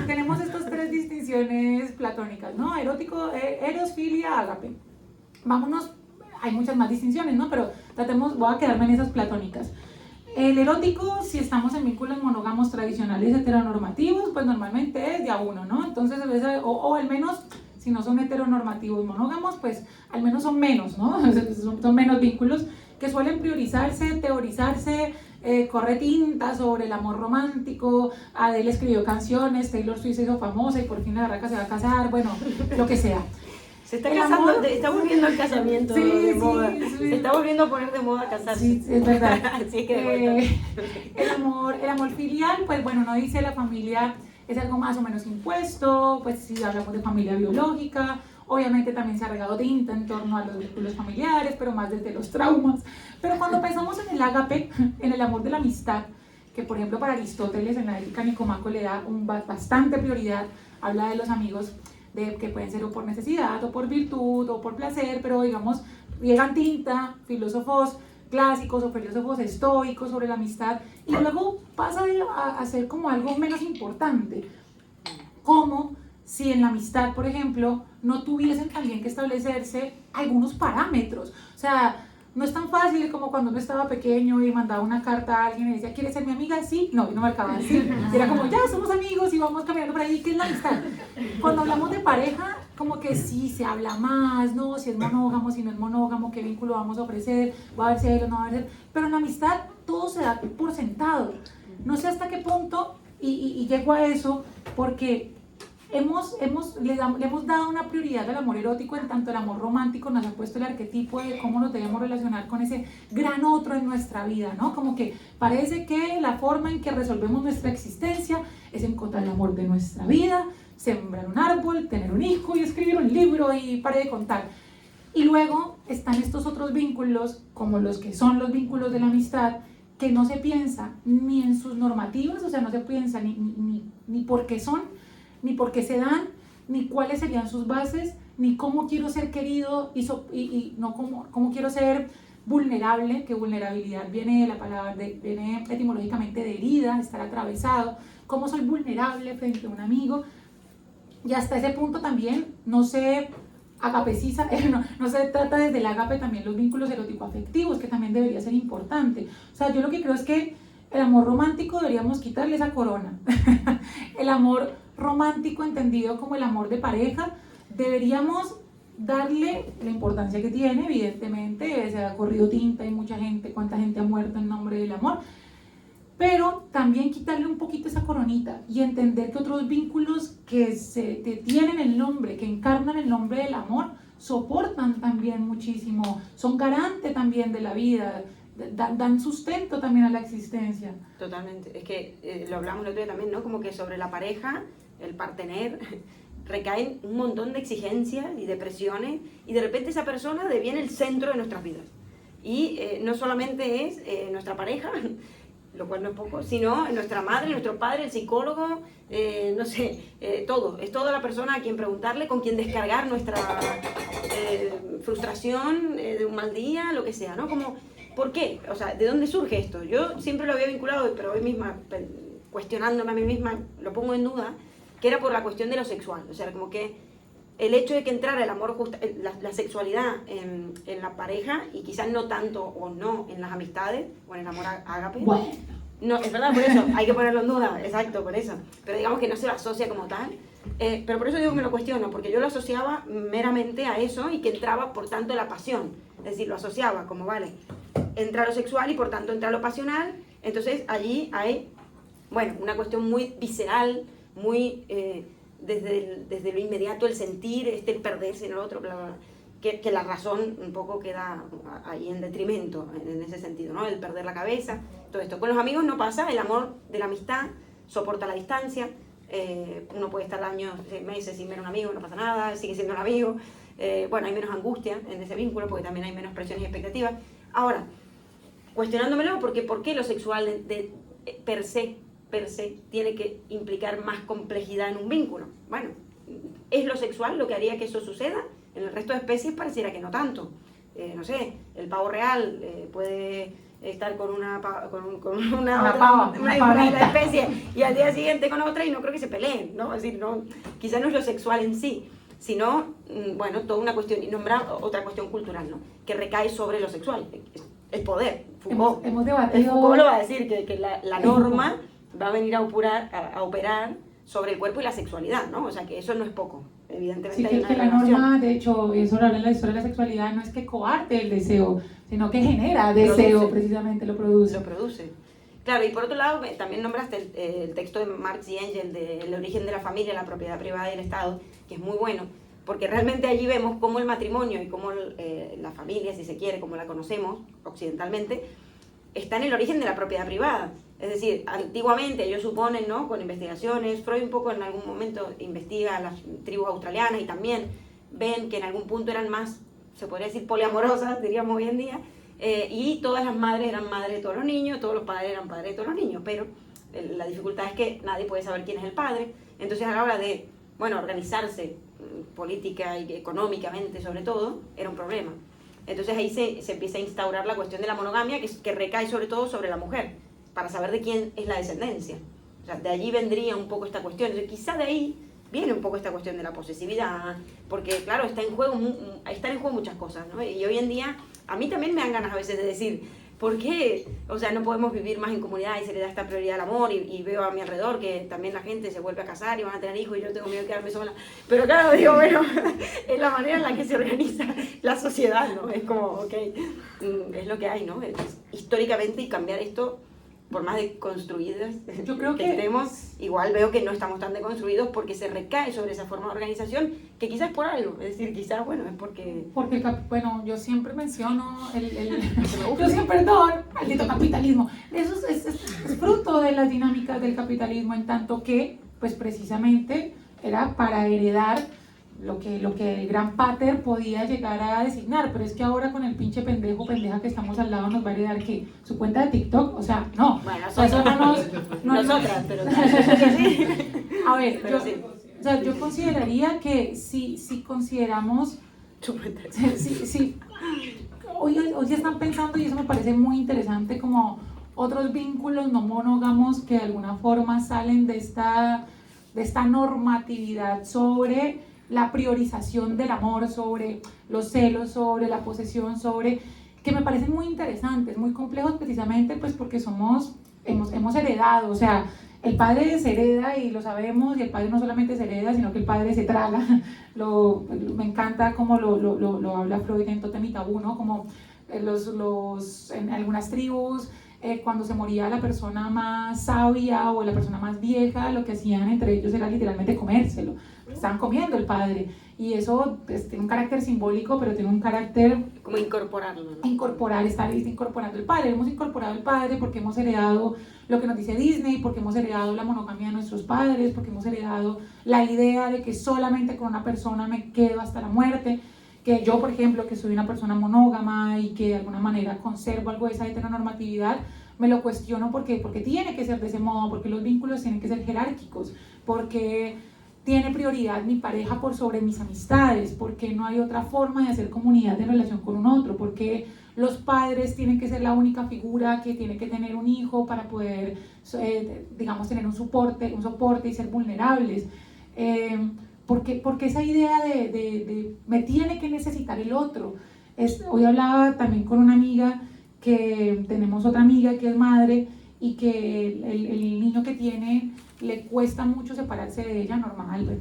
Speaker 1: Tenemos estas tres distinciones platónicas, ¿no? Erótico, eros, filia, ágape. Vámonos, hay muchas más distinciones, ¿no? Pero voy a quedarme en esas platónicas. El erótico, si estamos en vínculos monógamos tradicionales heteronormativos, pues normalmente es de a uno, ¿no? Entonces, o al menos, si no son heteronormativos monógamos, pues al menos son menos, ¿no? Son menos vínculos que suelen priorizarse, teorizarse, corre tinta sobre el amor romántico. Adele escribió canciones, Taylor Swift se hizo famosa y por fin la barraca se va a casar, bueno, lo que sea.
Speaker 2: Se está casando, está volviendo al casamiento de moda. Sí. Se está volviendo a poner de moda casarse.
Speaker 1: Sí, es verdad.
Speaker 2: Así que
Speaker 1: el amor filial, pues bueno, no dice la familia, es algo más o menos impuesto, pues si hablamos de familia biológica, obviamente también se ha regado tinta en torno a los vínculos familiares, pero más desde los traumas. Pero cuando pensamos en el ágape, en el amor de la amistad, que por ejemplo para Aristóteles en la Ética Nicomaco le da bastante prioridad, habla de los amigos que pueden ser o por necesidad, o por virtud, o por placer, pero digamos, llegan tinta, filósofos clásicos o filósofos estoicos sobre la amistad, y luego pasa a ser como algo menos importante, como si en la amistad, por ejemplo, no tuviesen también que establecerse algunos parámetros. O sea, no es tan fácil como cuando uno estaba pequeño y mandaba una carta a alguien y decía, ¿quieres ser mi amiga? Sí, no, y no marcaba así. Era como, ya somos amigos y vamos caminando por ahí, ¿qué es la amistad? Cuando hablamos de pareja, como que sí, se habla más, ¿no? Si es monógamo, si no es monógamo, qué vínculo vamos a ofrecer, va a haber celos, no va a haber celos, pero en la amistad todo se da por sentado. No sé hasta qué punto, y llego a eso, porque le hemos dado una prioridad al amor erótico, en tanto el amor romántico nos ha puesto el arquetipo de cómo nos debemos relacionar con ese gran otro en nuestra vida, ¿no? Como que parece que la forma en que resolvemos nuestra existencia es encontrar el amor de nuestra vida, sembrar un árbol, tener un hijo y escribir un libro y pare de contar. Y luego están estos otros vínculos, como los que son los vínculos de la amistad, que no se piensa ni en sus normativas, o sea, no se piensa ni por qué son, ni por qué se dan, ni cuáles serían sus bases, ni cómo quiero ser querido y no cómo quiero ser vulnerable, que vulnerabilidad viene de la palabra, viene etimológicamente de herida, estar atravesado, cómo soy vulnerable frente a un amigo. Y hasta ese punto también no se agapeciza, no se trata desde el agape también los vínculos erótico-afectivos, que también debería ser importante. O sea, yo lo que creo es que el amor romántico deberíamos quitarle esa corona. El amor romántico entendido como el amor de pareja, deberíamos darle la importancia que tiene, evidentemente, se ha corrido tinta y mucha gente, cuánta gente ha muerto en nombre del amor, pero también quitarle un poquito esa coronita y entender que otros vínculos que tienen el nombre, que encarnan el nombre del amor, soportan también muchísimo, son garante también de la vida, dan sustento también a la existencia.
Speaker 2: Totalmente, es que lo hablamos el otro día también, ¿no? Como que sobre la pareja, el partener, recaen un montón de exigencias y de presiones y de repente esa persona deviene el centro de nuestras vidas. Y no solamente es nuestra pareja, lo cual no es poco, sino nuestra madre, nuestro padre, el psicólogo, no sé, todo. Es toda la persona a quien preguntarle, con quien descargar nuestra frustración de un mal día, lo que sea, ¿no? Como, ¿por qué? O sea, ¿de dónde surge esto? Yo siempre lo había vinculado, pero hoy misma, cuestionándome a mí misma, lo pongo en duda, que era por la cuestión de lo sexual. O sea, como que el hecho de que entrara el amor, la sexualidad en la pareja, y quizás no tanto o no en las amistades, o en el amor ágape.
Speaker 1: Bueno.
Speaker 2: No, es verdad, por eso, hay que ponerlo en duda, exacto, por eso. Pero digamos que no se lo asocia como tal. Pero por eso digo que me lo cuestiono, porque yo lo asociaba meramente a eso y que entraba, por tanto, la pasión. Es decir, lo asociaba como, vale, entra lo sexual y por tanto entra lo pasional. Entonces allí hay, bueno, una cuestión muy visceral, muy desde lo inmediato, el sentir, el perderse en el otro, bla, bla, bla, que la razón un poco queda ahí en detrimento, en ese sentido, ¿no? El perder la cabeza, todo esto. Con los amigos no pasa, el amor de la amistad soporta la distancia, uno puede estar años, meses sin ver a un amigo, no pasa nada, sigue siendo un amigo, bueno, hay menos angustia en ese vínculo, porque también hay menos presiones y expectativas. Ahora, cuestionándomelo, porque ¿por qué lo sexual per se tiene que implicar más complejidad en un vínculo? Bueno, ¿es lo sexual lo que haría que eso suceda? En el resto de especies pareciera que no tanto. No sé, el pavo real puede estar con una especie y al día siguiente con otra y no creo que se peleen, ¿no? Es decir, no, quizás no es lo sexual en sí, sino, bueno, toda una cuestión, y nombrar otra cuestión cultural, ¿no? Que recae sobre lo sexual, el poder. Foucault,
Speaker 1: hemos debatido...
Speaker 2: Foucault lo va a decir, que la norma va a venir a operar sobre el cuerpo y la sexualidad, ¿no? O sea, que eso no es poco, evidentemente.
Speaker 1: Sí,
Speaker 2: hay una
Speaker 1: que la
Speaker 2: relación.
Speaker 1: norma, de hecho, y eso lo habla en la historia de la sexualidad, no es que coarte el deseo, sino que genera deseo, precisamente lo produce.
Speaker 2: Lo produce. Claro, y por otro lado, también nombraste el texto de Marx y Engels de El origen de la familia, la propiedad privada y el Estado, que es muy bueno, porque realmente allí vemos cómo el matrimonio y cómo la familia, si se quiere, como la conocemos occidentalmente, está en el origen de la propiedad privada. Es decir, antiguamente ellos suponen, ¿no?, con investigaciones, Freud un poco en algún momento investiga a las tribus australianas y también ven que en algún punto eran más, se podría decir, poliamorosas, diríamos hoy en día, y todas las madres eran madres de todos los niños, todos los padres eran padres de todos los niños, pero la dificultad es que nadie puede saber quién es el padre. Entonces a la hora de, bueno, organizarse política y económicamente sobre todo, era un problema. Entonces ahí se empieza a instaurar la cuestión de la monogamia, que recae sobre todo sobre la mujer, para saber de quién es la descendencia. O sea, de allí vendría un poco esta cuestión. Entonces, quizá de ahí viene un poco esta cuestión de la posesividad, porque claro, están en juego muchas cosas, ¿no? Y hoy en día, a mí también me dan ganas a veces de decir, ¿por qué? O sea, no podemos vivir más en comunidad y se le da esta prioridad al amor y veo a mi alrededor que también la gente se vuelve a casar y van a tener hijos y yo tengo miedo de quedarme sola. Pero claro, digo, bueno, es la manera en la que se organiza la sociedad, ¿no? Es como, ok, es lo que hay, ¿no? Históricamente, y cambiar esto, por más deconstruidas
Speaker 1: yo creo que
Speaker 2: estemos, igual veo que no estamos tan deconstruidos porque se recae sobre esa forma de organización que quizás es por algo, es decir, quizás, bueno, es porque...
Speaker 1: Porque, bueno, yo siempre menciono yo siempre, perdón, maldito capitalismo. Eso es fruto de las dinámicas del capitalismo, en tanto que, pues precisamente, era para heredar lo que el gran pater podía llegar a designar, pero es que ahora con el pinche pendejo, pendeja que estamos al lado nos va a heredar que su cuenta de TikTok, o sea, no.
Speaker 2: Bueno,
Speaker 1: eso
Speaker 2: nosotras, pero sí.
Speaker 1: A ver,
Speaker 2: pero
Speaker 1: yo,
Speaker 2: sí.
Speaker 1: o sea, yo consideraría que si consideramos, hoy ya están pensando, y eso me parece muy interesante, como otros vínculos no monógamos que de alguna forma salen de esta normatividad sobre la priorización del amor, sobre los celos, sobre la posesión, sobre, que me parecen muy interesantes, muy complejos precisamente pues porque hemos heredado, o sea, el padre se hereda y lo sabemos, y el padre no solamente se hereda, sino que el padre se traga. Me encanta como lo habla Freud en Tótem y Tabú, ¿no? Como en algunas tribus, cuando se moría la persona más sabia o la persona más vieja, lo que hacían entre ellos era literalmente comérselo. Estaban comiendo el padre, y eso tiene un carácter simbólico, pero tiene un carácter
Speaker 2: como incorporarlo, ¿no?
Speaker 1: Estar incorporando el padre. Hemos incorporado el padre porque hemos heredado lo que nos dice Disney, porque hemos heredado la monogamia de nuestros padres, porque hemos heredado la idea de que solamente con una persona me quedo hasta la muerte, que yo, por ejemplo, que soy una persona monógama y que de alguna manera conservo algo de esa heteronormatividad, me lo cuestiono porque tiene que ser de ese modo, porque los vínculos tienen que ser jerárquicos, porque tiene prioridad mi pareja por sobre mis amistades, porque no hay otra forma de hacer comunidad en relación con un otro, porque los padres tienen que ser la única figura que tiene que tener un hijo para poder, digamos, tener un soporte y ser vulnerables. Porque esa idea de me tiene que necesitar el otro. Hoy hablaba también con una amiga, que tenemos otra amiga que es madre, y que el niño que tiene le cuesta mucho separarse de ella, normal,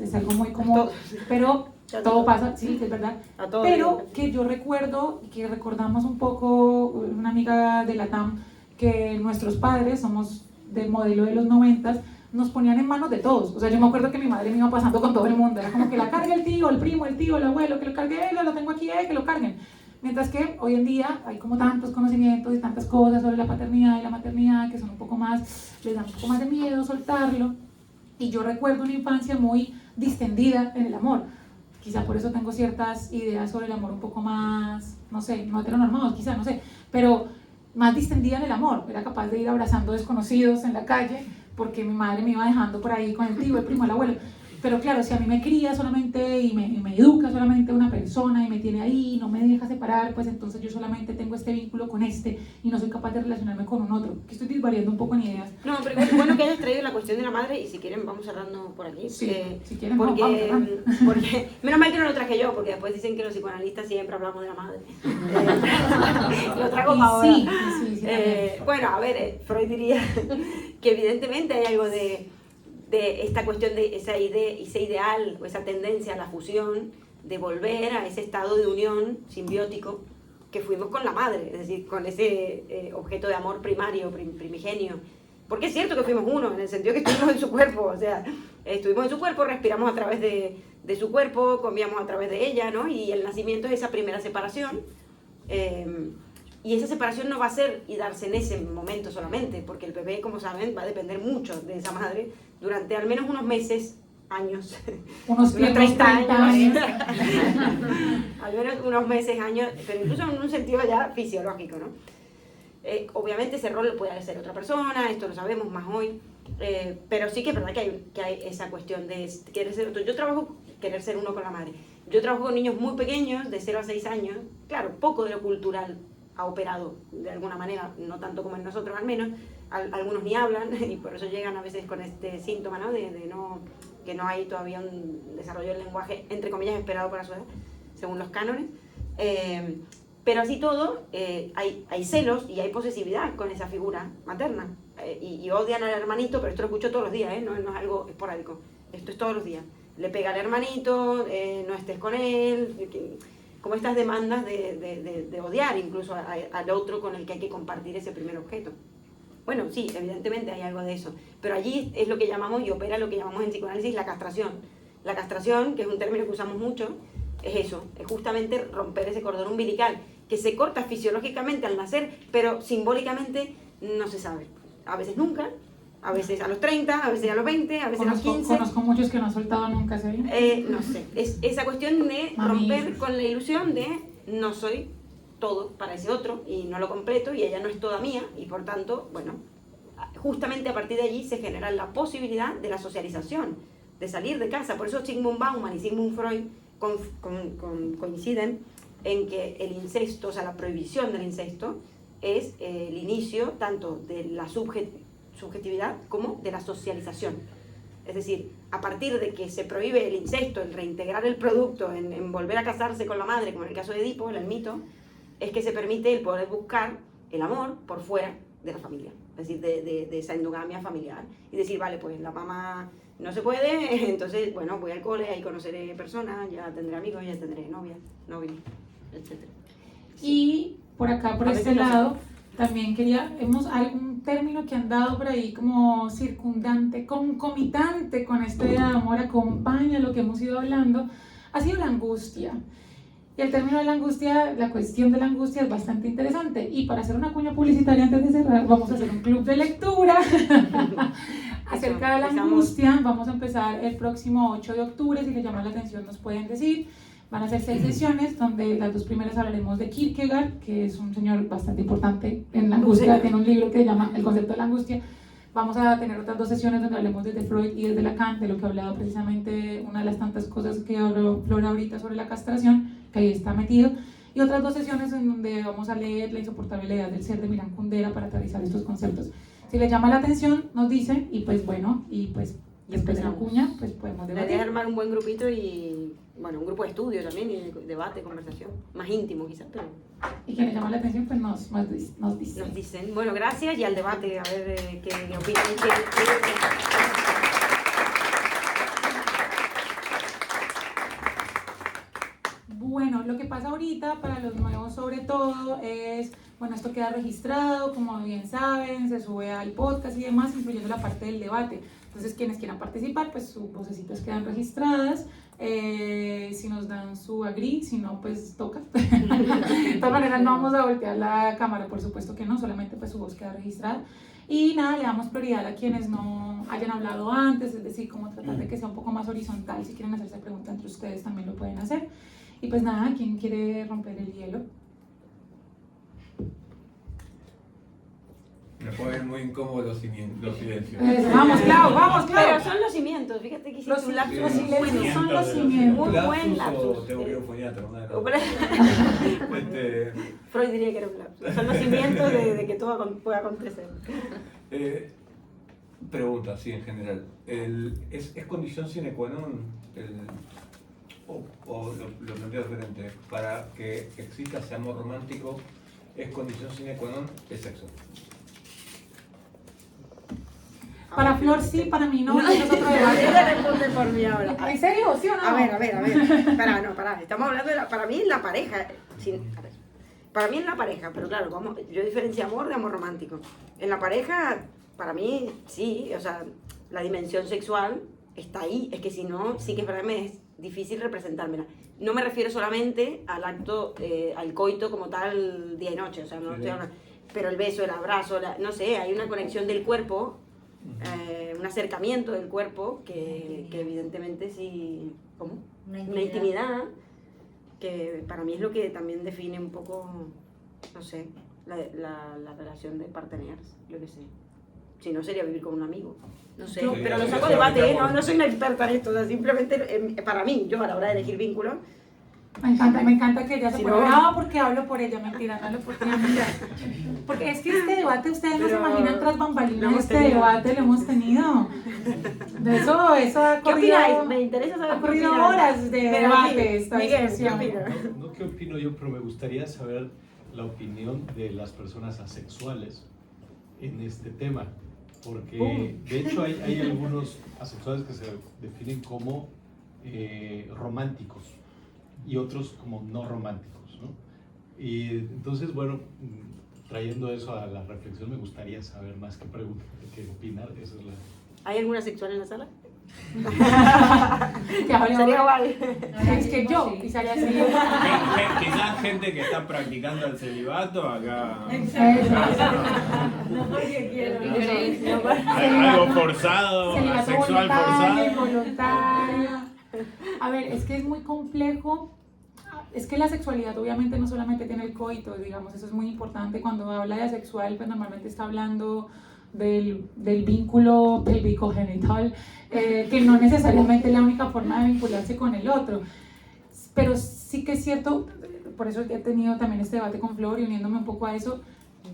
Speaker 1: es algo muy común, pero todo pasa, sí, es verdad, pero que yo recuerdo, que recordamos un poco, una amiga de la TAM, que nuestros padres, somos del modelo de los 90, nos ponían en manos de todos. O sea, yo me acuerdo que mi madre me iba pasando con todo el mundo, era como que la cargue el tío, el primo, el tío, el abuelo, que lo cargue él, lo tengo aquí, que lo carguen. Mientras que hoy en día hay como tantos conocimientos y tantas cosas sobre la paternidad y la maternidad que son un poco más, les da un poco más de miedo soltarlo. Y yo recuerdo una infancia muy distendida en el amor. Quizá por eso tengo ciertas ideas sobre el amor un poco más, no sé, no heteronormados, quizá, no sé, pero más distendida en el amor. Era capaz de ir abrazando desconocidos en la calle porque mi madre me iba dejando por ahí con el tío, el primo, el abuelo. Pero claro, si a mí me cría solamente y me educa solamente una persona y me tiene ahí y no me deja separar, pues entonces yo solamente tengo este vínculo con este y no soy capaz de relacionarme con un otro. Que estoy variando un poco en ideas.
Speaker 2: No, pero es bueno que hayas traído la cuestión de la madre, y si quieren vamos cerrando por aquí.
Speaker 1: Sí, si quieren
Speaker 2: porque menos mal que no lo traje yo, porque después dicen que los psicoanalistas siempre hablamos de la madre. Lo traigo para ahora.
Speaker 1: Sí,
Speaker 2: bueno, a ver, Freud diría que evidentemente hay algo de esta cuestión de ese ideal o esa tendencia a la fusión, de volver a ese estado de unión simbiótico que fuimos con la madre, es decir, con ese objeto de amor primario, primigenio. Porque es cierto que fuimos uno, en el sentido que estuvimos en su cuerpo, o sea, estuvimos en su cuerpo, respiramos a través de su cuerpo, comíamos a través de ella, ¿no? Y el nacimiento es esa primera separación. Y esa separación no va a ser y darse en ese momento solamente, porque el bebé, como saben, va a depender mucho de esa madre durante al menos unos meses, años,
Speaker 1: unos 30 años.
Speaker 2: Al menos unos meses, años, pero incluso en un sentido ya fisiológico, ¿no? Obviamente ese rol lo puede hacer otra persona, esto lo sabemos más hoy, pero sí que es verdad que hay esa cuestión de querer ser otro. Yo trabajo, querer ser uno con la madre. Yo trabajo con niños muy pequeños, de 0 a 6 años, claro, poco de lo cultural ha operado de alguna manera, no tanto como en nosotros al menos, algunos ni hablan y por eso llegan a veces con este síntoma, ¿no? Que no hay todavía un desarrollo del lenguaje, entre comillas, esperado para su edad, según los cánones. Pero así todo, hay celos y hay posesividad con esa figura materna. Y odian al hermanito, pero esto lo escucho todos los días, no es algo esporádico. Esto es todos los días. Le pega al hermanito, no estés con él, como estas demandas de odiar incluso al otro con el que hay que compartir ese primer objeto. Bueno, sí, evidentemente hay algo de eso, pero allí es lo que llamamos, y opera lo que llamamos en psicoanálisis la castración. La castración, que es un término que usamos mucho, es eso, es justamente romper ese cordón umbilical, que se corta fisiológicamente al nacer, pero simbólicamente no se sabe. A veces nunca, a veces a los 30, a veces a los 20, a veces a los 15.
Speaker 1: Conozco muchos que no han soltado nunca, ¿sí?
Speaker 2: No sé, es esa cuestión de romper con la ilusión de no soy todo para ese otro y no lo completo y ella no es toda mía y por tanto, bueno, justamente a partir de allí se genera la posibilidad de la socialización, de salir de casa. Por eso Sigmund Bauman y Sigmund Freud coinciden en que el incesto, o sea, la prohibición del incesto es el inicio tanto de la subjetividad como de la socialización. Es decir, a partir de que se prohíbe el incesto, el reintegrar el producto, en volver a casarse con la madre, como en el caso de Edipo, el mito, es que se permite el poder buscar el amor por fuera de la familia, es decir, de esa endogamia familiar. Y decir, vale, pues la mamá no se puede, entonces, bueno, voy al cole, ahí conoceré personas, ya tendré amigos, ya tendré novio, etc.
Speaker 1: Y por acá, por este lado, también hay un término que han dado por ahí como circundante, concomitante con este de amor, acompaña lo que hemos ido hablando, ha sido la angustia. Y el término de la angustia, la cuestión de la angustia es bastante interesante. Y para hacer una cuña publicitaria antes de cerrar, vamos a hacer un club de lectura acerca de la angustia. Vamos a empezar el próximo 8 de octubre, si les llama la atención nos pueden decir. Van a ser 6 sesiones, donde las 2 primeras hablaremos de Kierkegaard, que es un señor bastante importante en la angustia, tiene un libro que se llama El concepto de la angustia. Vamos a tener otras 2 sesiones donde hablemos desde Freud y desde Lacan, de lo que ha hablado precisamente una de las tantas cosas que habló Flora ahorita sobre la castración, que ahí está metido. Y otras 2 sesiones en donde vamos a leer La insoportabilidad del ser de Milan Kundera para aterrizar estos conceptos. Si les llama la atención, nos dicen, y pues bueno, después de la cuña, pues podemos debatir.
Speaker 2: La idea es armar un buen grupito y, bueno, un grupo de estudio también, y debate, conversación, más íntimo quizás, pero...
Speaker 1: Y quien les llama la atención, pues nos dicen.
Speaker 2: Nos dicen, bueno, gracias, y al debate, a ver qué opinan.
Speaker 1: Bueno, lo que pasa ahorita para los nuevos sobre todo es, bueno, esto queda registrado, como bien saben, se sube al podcast y demás, incluyendo la parte del debate. Entonces, quienes quieran participar, pues sus vocecitas quedan registradas. Si nos dan su agree, si no, pues toca. De todas maneras, no vamos a voltear la cámara, por supuesto que no, solamente pues su voz queda registrada. Y nada, le damos prioridad a quienes no hayan hablado antes, es decir, como tratar de que sea un poco más horizontal. Si quieren hacerse preguntas entre ustedes, también lo pueden hacer. Y pues nada, ¿quién quiere romper el hielo?
Speaker 3: Me ponen muy incómodos los silencios.
Speaker 1: Vamos, Clau, vamos, Clau.
Speaker 2: Pero son los cimientos, fíjate que hiciste un lapsus.
Speaker 1: Los silencios son los cimientos.
Speaker 2: Muy buen lapsus.
Speaker 3: Tengo que un foniatra, una de las dos.
Speaker 2: Freud diría que era un lapsus. Son los cimientos de que todo pueda acontecer.
Speaker 3: Pregunta, sí, en general. ¿Es condición sine qua non o lo planteo diferente? Para que exista ese amor romántico, ¿es condición sine qua non el sexo?
Speaker 1: Para Flor sí, para mí no.
Speaker 2: Ella responde por mí ahora.
Speaker 1: ¿En serio? ¿Sí o no?
Speaker 2: A ver. Pará. Estamos hablando de para mí en la pareja. Para mí en la pareja, pero claro, yo diferencio amor de amor romántico. En la pareja, para mí, sí, o sea, la dimensión sexual está ahí. Es que si no, sí que es verdad, me es difícil representármela. No me refiero solamente al acto, al coito como tal, día y noche, o sea, no estoy hablando. Pero el beso, el abrazo, no sé, hay una conexión del cuerpo. Un acercamiento del cuerpo que evidentemente sí, ¿cómo? Una intimidad que para mí es lo que también define un poco, no sé, la relación de parteners, yo qué sé. Si no sería vivir con un amigo, no sé, pero lo saco de debate, no soy una experta en esto, o sea, simplemente para mí, yo a la hora de elegir vínculos.
Speaker 1: Me encanta que ella se pone brava porque hablo por ella, mentira, no hablo por ti, mentira. Porque es que este debate, ustedes no se imaginan tras bambalinas, este debate lo hemos tenido. De eso ha
Speaker 2: ¿Qué
Speaker 1: corrido,
Speaker 2: opináis? Me interesa saber
Speaker 1: ha
Speaker 2: qué
Speaker 1: corrido
Speaker 2: opináis.
Speaker 1: horas de
Speaker 2: Pero
Speaker 1: debate
Speaker 2: sí,
Speaker 1: esta
Speaker 2: Miguel, ¿qué
Speaker 1: discusión.
Speaker 2: opinas?
Speaker 4: No, qué opino yo, pero me gustaría saber la opinión de las personas asexuales en este tema, porque de hecho hay algunos asexuales que se definen como románticos y otros como no románticos, ¿no? Y entonces, bueno, trayendo eso a la reflexión, me gustaría saber más qué opinar. Eso es la...
Speaker 2: ¿Hay alguna sexual en la sala?
Speaker 1: Que habría-
Speaker 2: Sería guay.
Speaker 1: Es que yo pisaría así.
Speaker 5: Quizás gente que está practicando el celibato acá.
Speaker 6: No porque quiero.
Speaker 5: Algo forzado,
Speaker 1: Celibato
Speaker 5: asexual
Speaker 1: voluntario,
Speaker 5: forzado.
Speaker 1: involuntario. A ver, es que es muy complejo. Es que la sexualidad obviamente no solamente tiene el coito, digamos, eso es muy importante. Cuando habla de asexual, pues normalmente está hablando del vínculo pélvico-genital, que no necesariamente es la única forma de vincularse con el otro. Pero sí que es cierto, por eso he tenido también este debate con Flor y uniéndome un poco a eso.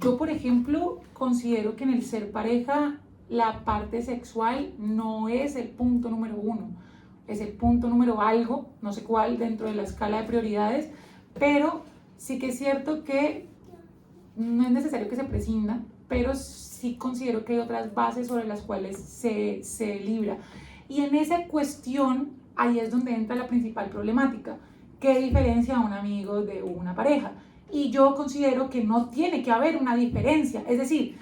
Speaker 1: Yo, por ejemplo, considero que en el ser pareja la parte sexual no es el punto número uno, es el punto número algo, no sé cuál, dentro de la escala de prioridades, pero sí que es cierto que no es necesario que se prescinda, pero sí considero que hay otras bases sobre las cuales se libra. Y en esa cuestión, ahí es donde entra la principal problemática. ¿Qué diferencia a un amigo de una pareja? Y yo considero que no tiene que haber una diferencia. Es decir,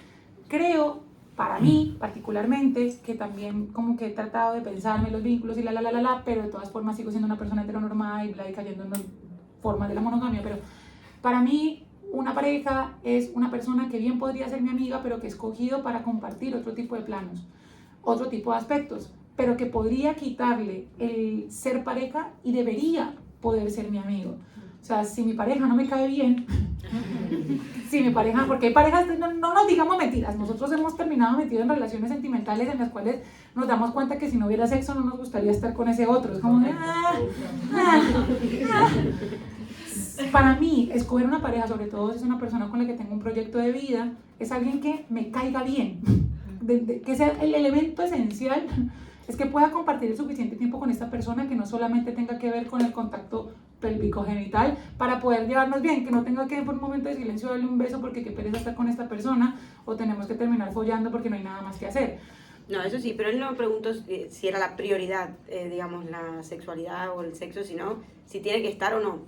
Speaker 1: creo, para mí particularmente, que también como que he tratado de pensarme los vínculos y pero de todas formas sigo siendo una persona heteronormada y cayendo en formas de la monogamia, pero para mí una pareja es una persona que bien podría ser mi amiga, pero que he escogido para compartir otro tipo de planos, otro tipo de aspectos, pero que podría quitarle el ser pareja y debería poder ser mi amigo. O sea, si mi pareja no me cae bien, si mi pareja, porque hay parejas, no nos digamos mentiras, nosotros hemos terminado metidos en relaciones sentimentales en las cuales nos damos cuenta que si no hubiera sexo no nos gustaría estar con ese otro, es como de, Para mí, escoger una pareja, sobre todo si es una persona con la que tengo un proyecto de vida, es alguien que me caiga bien, que sea el elemento esencial es que pueda compartir el suficiente tiempo con esta persona, que no solamente tenga que ver con el contacto pélvico-genital para poder llevarnos bien, que no tenga que por un momento de silencio darle un beso porque qué pereza estar con esta persona o tenemos que terminar follando porque no hay nada más que hacer.
Speaker 2: No, eso sí, pero él no me preguntó si era la prioridad, digamos, la sexualidad o el sexo, sino si tiene que estar o no.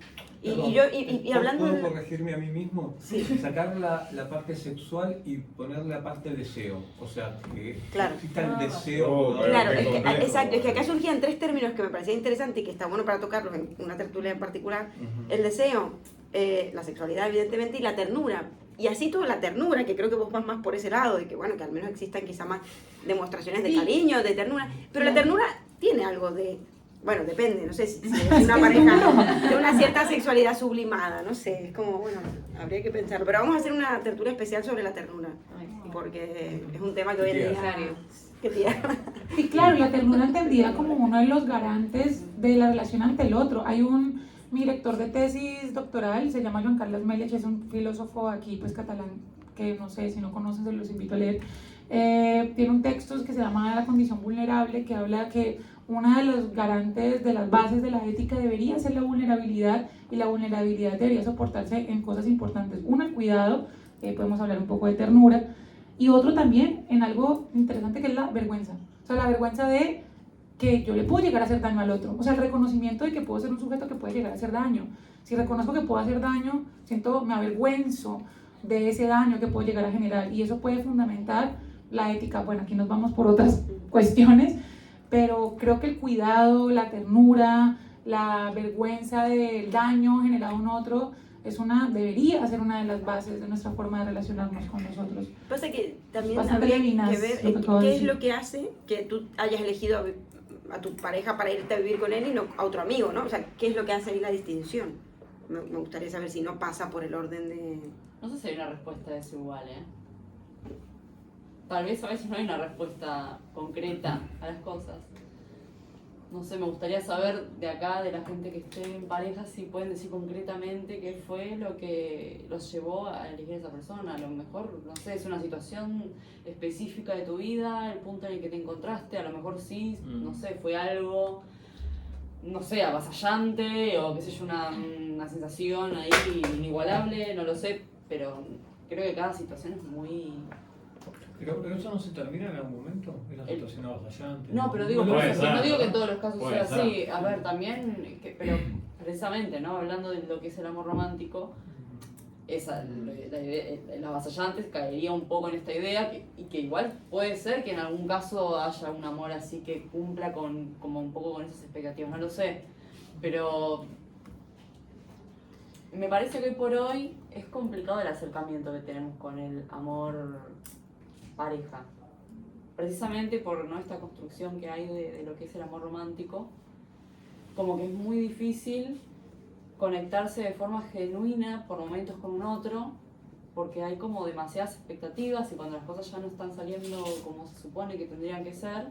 Speaker 2: Y hablando
Speaker 3: ¿Puedo
Speaker 2: de...
Speaker 3: corregirme a mí mismo?
Speaker 2: Sí.
Speaker 3: Sacar la parte sexual y poner la parte deseo. O sea, que
Speaker 2: Claro.
Speaker 3: exista el deseo.
Speaker 5: Oh, pero
Speaker 2: Claro,
Speaker 5: qué
Speaker 2: es que,
Speaker 5: complejo.
Speaker 2: exacto, es que acá surgían tres términos que me parecía interesante y que está bueno para tocarlos en una tertulia en particular.
Speaker 3: Ujú.
Speaker 2: El deseo, la sexualidad evidentemente, y la ternura. Y así toda la ternura, que creo que vos vas más por ese lado, de que bueno, que al menos existan quizá más demostraciones de
Speaker 1: Sí.
Speaker 2: cariño, de ternura. Pero la ternura tiene algo de... Bueno, depende, no sé si es
Speaker 1: Es
Speaker 2: una
Speaker 1: que
Speaker 2: pareja de una cierta sexualidad sublimada, no sé, es como, bueno, habría que pensarlo. Pero vamos a hacer una tertulia especial sobre la ternura, porque es un tema que hoy en día... ¿Qué tía?
Speaker 1: Sí, claro, la ternura entendida como uno de los garantes de la relación ante el otro. Mi director de tesis doctoral se llama Joan Carles Melech, es un filósofo aquí, pues catalán, que no sé, si no conocen se los invito a leer. Tiene un texto que se llama La condición vulnerable, que habla que uno de los garantes de las bases de la ética debería ser la vulnerabilidad, y la vulnerabilidad debería soportarse en cosas importantes. Uno, el cuidado, podemos hablar un poco de ternura, y otro también en algo interesante que es la vergüenza. O sea, la vergüenza de que yo le puedo llegar a hacer daño al otro. O sea, el reconocimiento de que puedo ser un sujeto que puede llegar a hacer daño. Si reconozco que puedo hacer daño, me avergüenzo de ese daño que puedo llegar a generar. Y eso puede fundamentar la ética. Bueno, aquí nos vamos por otras cuestiones, pero creo que el cuidado, la ternura, la vergüenza del daño generado a un otro debería ser una de las bases de nuestra forma de relacionarnos con nosotros.
Speaker 2: Pasa que también
Speaker 1: Bastante
Speaker 2: habría
Speaker 1: levinas,
Speaker 2: que ver
Speaker 1: lo que acabo de
Speaker 2: qué es
Speaker 1: decir.
Speaker 2: lo que hace que tú hayas elegido a tu pareja para irte a vivir con él y no a otro amigo, ¿no? O sea, ¿qué es lo que hace ahí la distinción? Me gustaría saber si no pasa por el orden de...
Speaker 6: No sé si hay una respuesta desigual, Tal vez a veces no hay una respuesta concreta a las cosas. no sé, me gustaría saber de acá, de la gente que esté en pareja, si pueden decir concretamente qué fue lo que los llevó a elegir a esa persona. A lo mejor, no sé, es una situación específica de tu vida, el punto en el que te encontraste, a lo mejor sí, no sé, fue algo, no sé, avasallante o qué sé yo, una sensación ahí inigualable, no lo sé, pero creo que cada situación es muy...
Speaker 3: Pero eso no se termina en algún momento, esa situación avasallante.
Speaker 6: No, pero digo,
Speaker 5: Puede
Speaker 6: por eso,
Speaker 5: ser.
Speaker 6: no digo que en todos los casos
Speaker 5: Puede
Speaker 6: sea así.
Speaker 5: ser.
Speaker 6: A ver, también, pero precisamente, ¿no? Hablando de lo que es el amor romántico, el avasallante caería un poco en esta idea y que igual puede ser que en algún caso haya un amor así que cumpla como un poco con esas expectativas, no lo sé. Pero me parece que hoy por hoy es complicado el acercamiento que tenemos con el amor pareja. Precisamente por ¿no? esta construcción que hay de lo que es el amor romántico, como que es muy difícil conectarse de forma genuina por momentos con un otro, porque hay como demasiadas expectativas y cuando las cosas ya no están saliendo como se supone que tendrían que ser,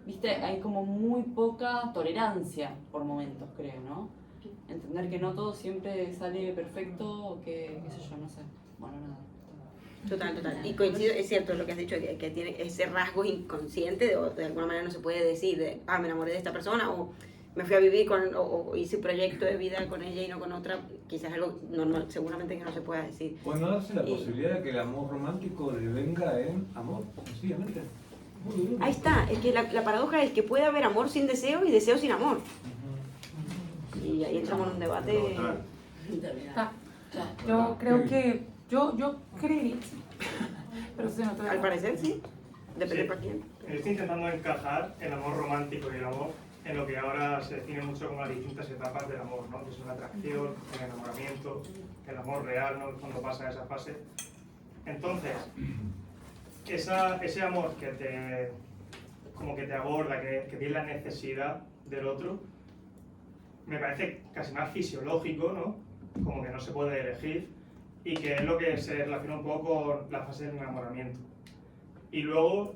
Speaker 6: viste, hay como muy poca tolerancia por momentos, creo, ¿no? Entender que no todo siempre sale perfecto o que, qué sé yo, no sé. Bueno, nada.
Speaker 2: Total. Y coincido, es cierto lo que has dicho, que tiene ese rasgo inconsciente, de alguna manera no se puede decir, me enamoré de esta persona, o me fui a vivir o hice un proyecto de vida con ella y no con otra, quizás algo normal, seguramente que no se pueda decir.
Speaker 3: Pues no darse la posibilidad de que el amor romántico devenga en amor, sencillamente.
Speaker 2: Ahí está, es que la paradoja es que puede haber amor sin deseo y deseo sin amor. Y ahí entramos en un debate.
Speaker 1: Yo creo que, yo creería, sí. Pero se nota.
Speaker 2: Al parecer sí, depende
Speaker 7: Sí.
Speaker 2: para quién.
Speaker 7: Estoy intentando encajar el amor romántico y el amor en lo que ahora se define mucho como las distintas etapas del amor, ¿no? Que son la atracción, el enamoramiento, el amor real, ¿no? Cuando pasa esa fase. Entonces, ese amor que te aborda, que tiene la necesidad del otro, me parece casi más fisiológico, ¿no? Como que no se puede elegir y que es lo que se relaciona un poco con la fase del enamoramiento. Y luego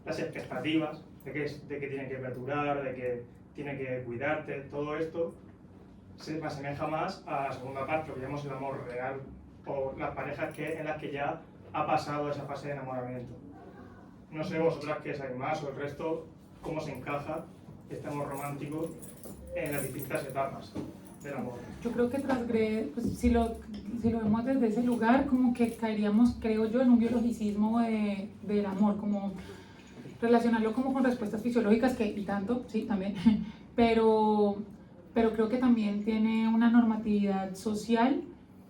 Speaker 7: las expectativas de que tiene que perdurar, de que tiene que cuidarte, todo esto se asemeja más a la segunda parte, lo que llamamos el amor real, o las parejas en las que ya ha pasado esa fase de enamoramiento. No sé vosotras qué sabéis más o el resto, cómo se encaja este amor romántico en las distintas etapas del amor.
Speaker 1: Yo creo que pues, si lo vemos desde ese lugar, como que caeríamos, creo yo, en un biologicismo del amor, como relacionarlo como con respuestas fisiológicas, que y tanto, sí, también, pero creo que también tiene una normatividad social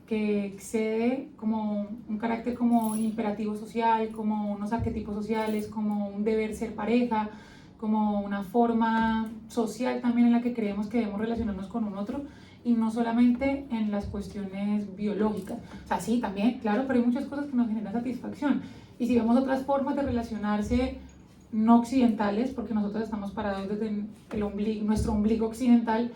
Speaker 1: que excede como un carácter como imperativo social, como unos arquetipos sociales, como un deber ser pareja, como una forma social también en la que creemos que debemos relacionarnos con un otro y no solamente en las cuestiones biológicas. O sea, sí, también, claro, pero hay muchas cosas que nos generan satisfacción. Y si vemos otras formas de relacionarse no occidentales, porque nosotros estamos parados desde nuestro ombligo occidental,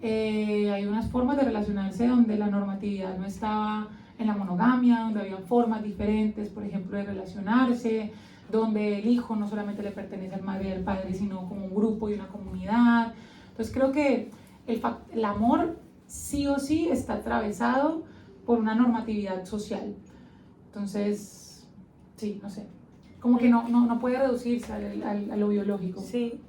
Speaker 1: hay unas formas de relacionarse donde la normatividad no estaba en la monogamia, donde había formas diferentes, por ejemplo, de relacionarse, donde el hijo no solamente le pertenece al madre y al padre, sino como un grupo y una comunidad. Entonces creo que el amor sí o sí está atravesado por una normatividad social. Entonces, sí, no sé, como que no puede reducirse a lo biológico.
Speaker 2: Sí.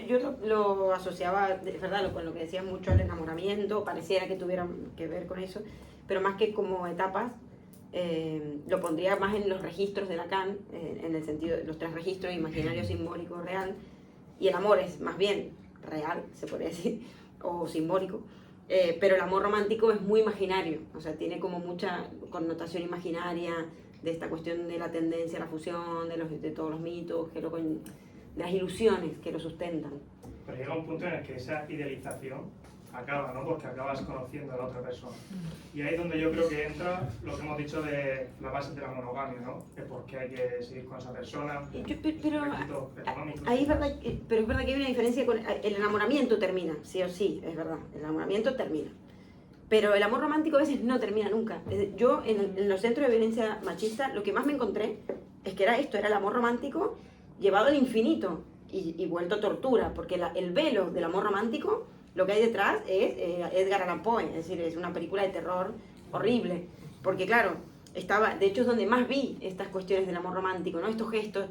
Speaker 2: Yo lo asociaba, de verdad, con lo que decías mucho al enamoramiento, pareciera que tuviera que ver con eso, pero más que como etapas, lo pondría más en los registros de Lacan, en el sentido de los tres registros, imaginario, simbólico, real, y el amor es más bien real, se podría decir, o simbólico, pero el amor romántico es muy imaginario, o sea, tiene como mucha connotación imaginaria de esta cuestión de la tendencia a la fusión, de todos los mitos, de las ilusiones que lo sustentan.
Speaker 7: Pero llega un punto en el que esa idealización acaba, ¿no? Porque acabas conociendo a la otra persona. Y ahí es donde yo creo que entra lo que hemos dicho de la base de la monogamia, ¿no? De por qué hay que seguir con esa persona,
Speaker 2: Pero ahí es verdad, pero es verdad que hay una diferencia con el enamoramiento termina, sí o sí, es verdad, el enamoramiento termina. Pero el amor romántico a veces no termina nunca. Yo en los centros de violencia machista lo que más me encontré es que era esto, era el amor romántico llevado al infinito. y vuelto tortura, porque el velo del amor romántico, lo que hay detrás es Edgar Allan Poe, es decir, es una película de terror horrible, porque claro, de hecho es donde más vi estas cuestiones del amor romántico, ¿no? Estos gestos,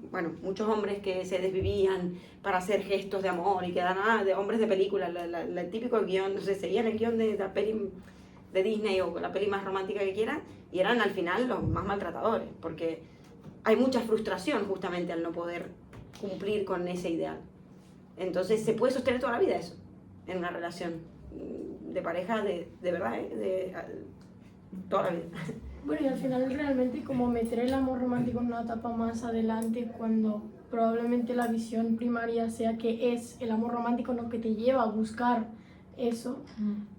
Speaker 2: bueno, muchos hombres que se desvivían para hacer gestos de amor y que eran de hombres de película, el típico guión, no sé, seguían el guión de la peli de Disney o la peli más romántica que quieran, y eran al final los más maltratadores, porque hay mucha frustración justamente al no poder cumplir con ese ideal. Entonces se puede sostener toda la vida eso, en una relación de pareja de verdad, toda la vida.
Speaker 8: Bueno, y al final realmente como meter el amor romántico en una etapa más adelante, cuando probablemente la visión primaria sea que es el amor romántico lo que te lleva a buscar eso,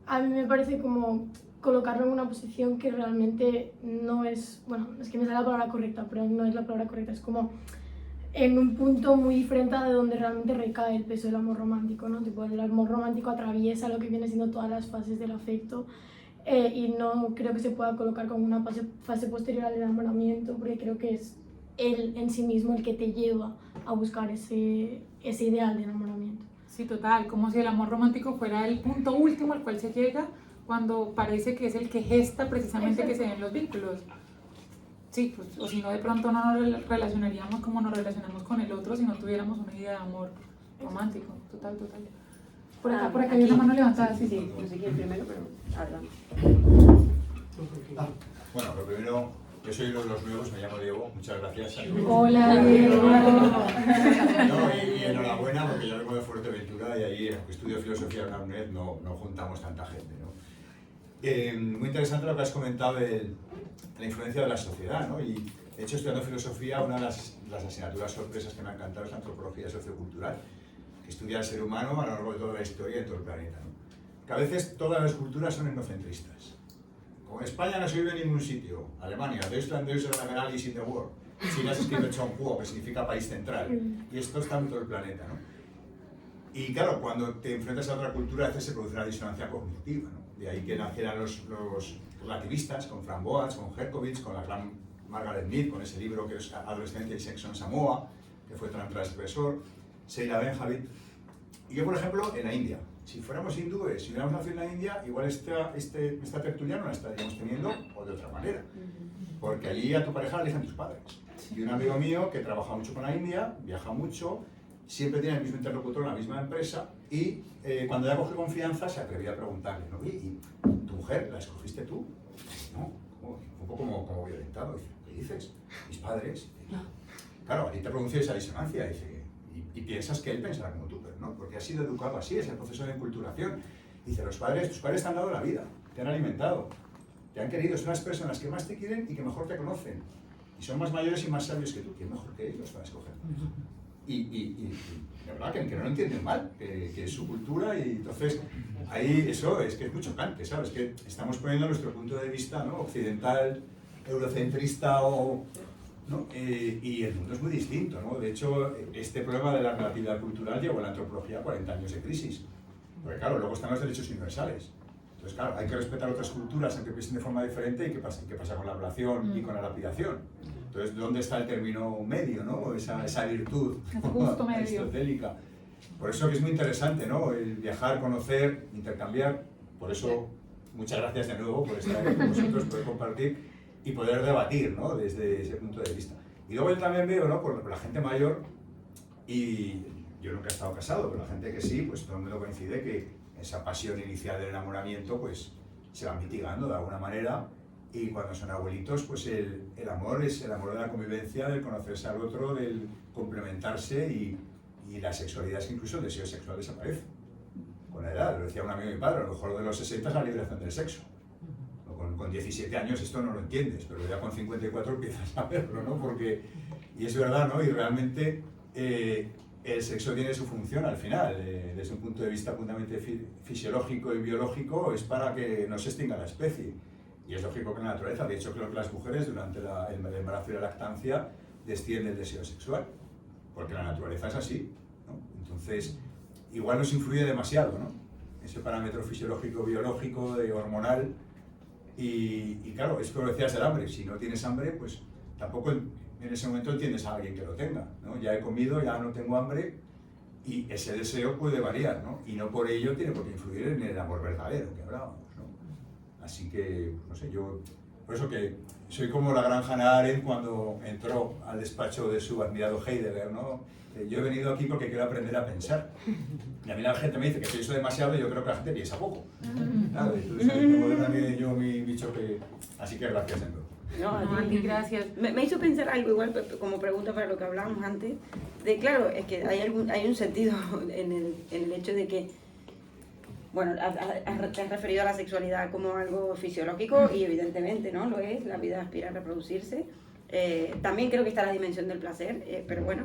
Speaker 8: a mí me parece como colocarlo en una posición que realmente no es, bueno, es que me sale la palabra correcta, pero no es la palabra correcta, es como en un punto muy diferente a de donde realmente recae el peso del amor romántico, ¿no? Tipo, el amor romántico atraviesa lo que viene siendo todas las fases del afecto, y no creo que se pueda colocar como una fase posterior al enamoramiento, porque creo que es él en sí mismo el que te lleva a buscar ese ideal de enamoramiento.
Speaker 1: Sí, total, como si el amor romántico fuera el punto último al cual se llega cuando parece que es el que gesta precisamente que se den los vínculos. Sí, pues, o si no, de pronto no nos relacionaríamos como nos relacionamos con el otro si no tuviéramos una idea de amor romántico. Total. Por acá hay una mano levantada.
Speaker 2: Sí, no sé quién primero, pero adelante.
Speaker 9: Bueno, lo primero, yo soy uno de los nuevos, me llamo Diego, muchas gracias.
Speaker 1: Hola, Diego.
Speaker 9: Y enhorabuena, porque yo vengo de Fuerteventura y ahí, aunque estudio filosofía en la UNED, no juntamos tanta gente, ¿no? Muy interesante lo que has comentado de la influencia de la sociedad, ¿no? Y de hecho, estudiando filosofía, una de las asignaturas sorpresas que me ha encantado es la antropología sociocultural, que estudia el ser humano a lo largo de toda la historia y en todo el planeta, ¿no? Que a veces todas las culturas son etnocentristas. Como en España no se vive en ningún sitio, Alemania, Deutschland is in the world. China se escribe Chongguo, que significa país central, y esto está en todo el planeta, ¿no? Y claro, cuando te enfrentas a otra cultura, a veces se produce una disonancia cognitiva, ¿no? De ahí que nacieran los relativistas, con Frank Boas, con Herkovich, con la gran Margaret Mead, con ese libro que es Adolescencia y Sexo en Samoa, que fue tan transgresor, Sheila Benjamin. Y yo, por ejemplo, en la India, si fuéramos hindúes, si hubiéramos nacido en la India, igual esta tertulia no la estaríamos teniendo o de otra manera. Porque allí a tu pareja la eligen tus padres. Y un amigo mío que trabaja mucho con la India, viaja mucho, siempre tiene el mismo interlocutor en la misma empresa y cuando ya coge confianza se atrevía a preguntarle, ¿no? ¿Y tu mujer la escogiste tú? No, un poco como violentado. Dice, ¿qué dices? ¿Mis padres? Claro, ahí te produce esa disonancia. Dice, y piensas que él pensará como tú, pero no, porque has sido educado así, es el proceso de enculturación. Dice, tus padres te han dado la vida, te han alimentado, te han querido, son las personas que más te quieren y que mejor te conocen. Y son más mayores y más sabios que tú. ¿Quién mejor que ellos para escoger? Y la verdad que no lo entienden mal, que es su cultura, y entonces ahí eso es que es muy chocante, ¿sabes? Que estamos poniendo nuestro punto de vista, ¿no? Occidental, eurocentrista, ¿no? Y el mundo es muy distinto, ¿no? De hecho, este problema de la relatividad cultural llevó a la antropología 40 años de crisis, porque claro, luego están los derechos universales. Entonces, claro, hay que respetar otras culturas aunque piensen de forma diferente, y qué pasa con la ablación y con la lapidación. Entonces, ¿dónde está el término medio, ¿no? Esa virtud aristotélica. Por eso que es muy interesante, ¿no? El viajar, conocer, intercambiar. Por eso, muchas gracias de nuevo por estar aquí con vosotros, poder compartir y poder debatir, ¿no? Desde ese punto de vista. Y luego yo también veo, ¿no? Por la gente mayor, y yo nunca he estado casado, pero la gente que sí, pues todo el mundo coincide que esa pasión inicial del enamoramiento, pues se va mitigando de alguna manera. Y cuando son abuelitos, pues el amor es el amor de la convivencia, del conocerse al otro, del complementarse, y la sexualidad es que incluso el deseo sexual desaparece con la edad. Lo decía un amigo de mi padre, a lo mejor de los 60 es la liberación del sexo. Con 17 años esto no lo entiendes, pero ya con 54 empiezas a verlo, ¿no? Porque, y es verdad, ¿no? Y realmente el sexo tiene su función al final, desde un punto de vista puramente fisiológico y biológico, es para que no se extinga la especie. Y es lógico que en la naturaleza, de hecho creo que las mujeres durante el embarazo y la lactancia desciende el deseo sexual, porque la naturaleza es así, ¿no? Entonces, igual nos influye demasiado, ¿no? Ese parámetro fisiológico, biológico, hormonal, y claro, es como decías del hambre, si no tienes hambre, pues tampoco en ese momento entiendes a alguien que lo tenga, ¿no? Ya he comido, ya no tengo hambre, y ese deseo puede variar, ¿no? Y no por ello tiene por qué influir en el amor verdadero que hablábamos, ¿no? Así que, no sé, yo, por eso que soy como la gran Hannah Arendt cuando entró al despacho de su admirado Heidegger, ¿no? Yo he venido aquí porque quiero aprender a pensar. Y a mí la gente me dice que pienso demasiado y yo creo que la gente piensa poco. Claro, entonces ahí tengo también yo mi choque. Así que gracias, Endo.
Speaker 2: No,
Speaker 1: No, a ti, gracias.
Speaker 2: Me hizo pensar algo igual como pregunta para lo que hablábamos antes, de claro, es que hay un sentido en el hecho de que, bueno, te has referido a la sexualidad como algo fisiológico y evidentemente, ¿no? Lo es, la vida aspira a reproducirse. También creo que está la dimensión del placer, pero bueno,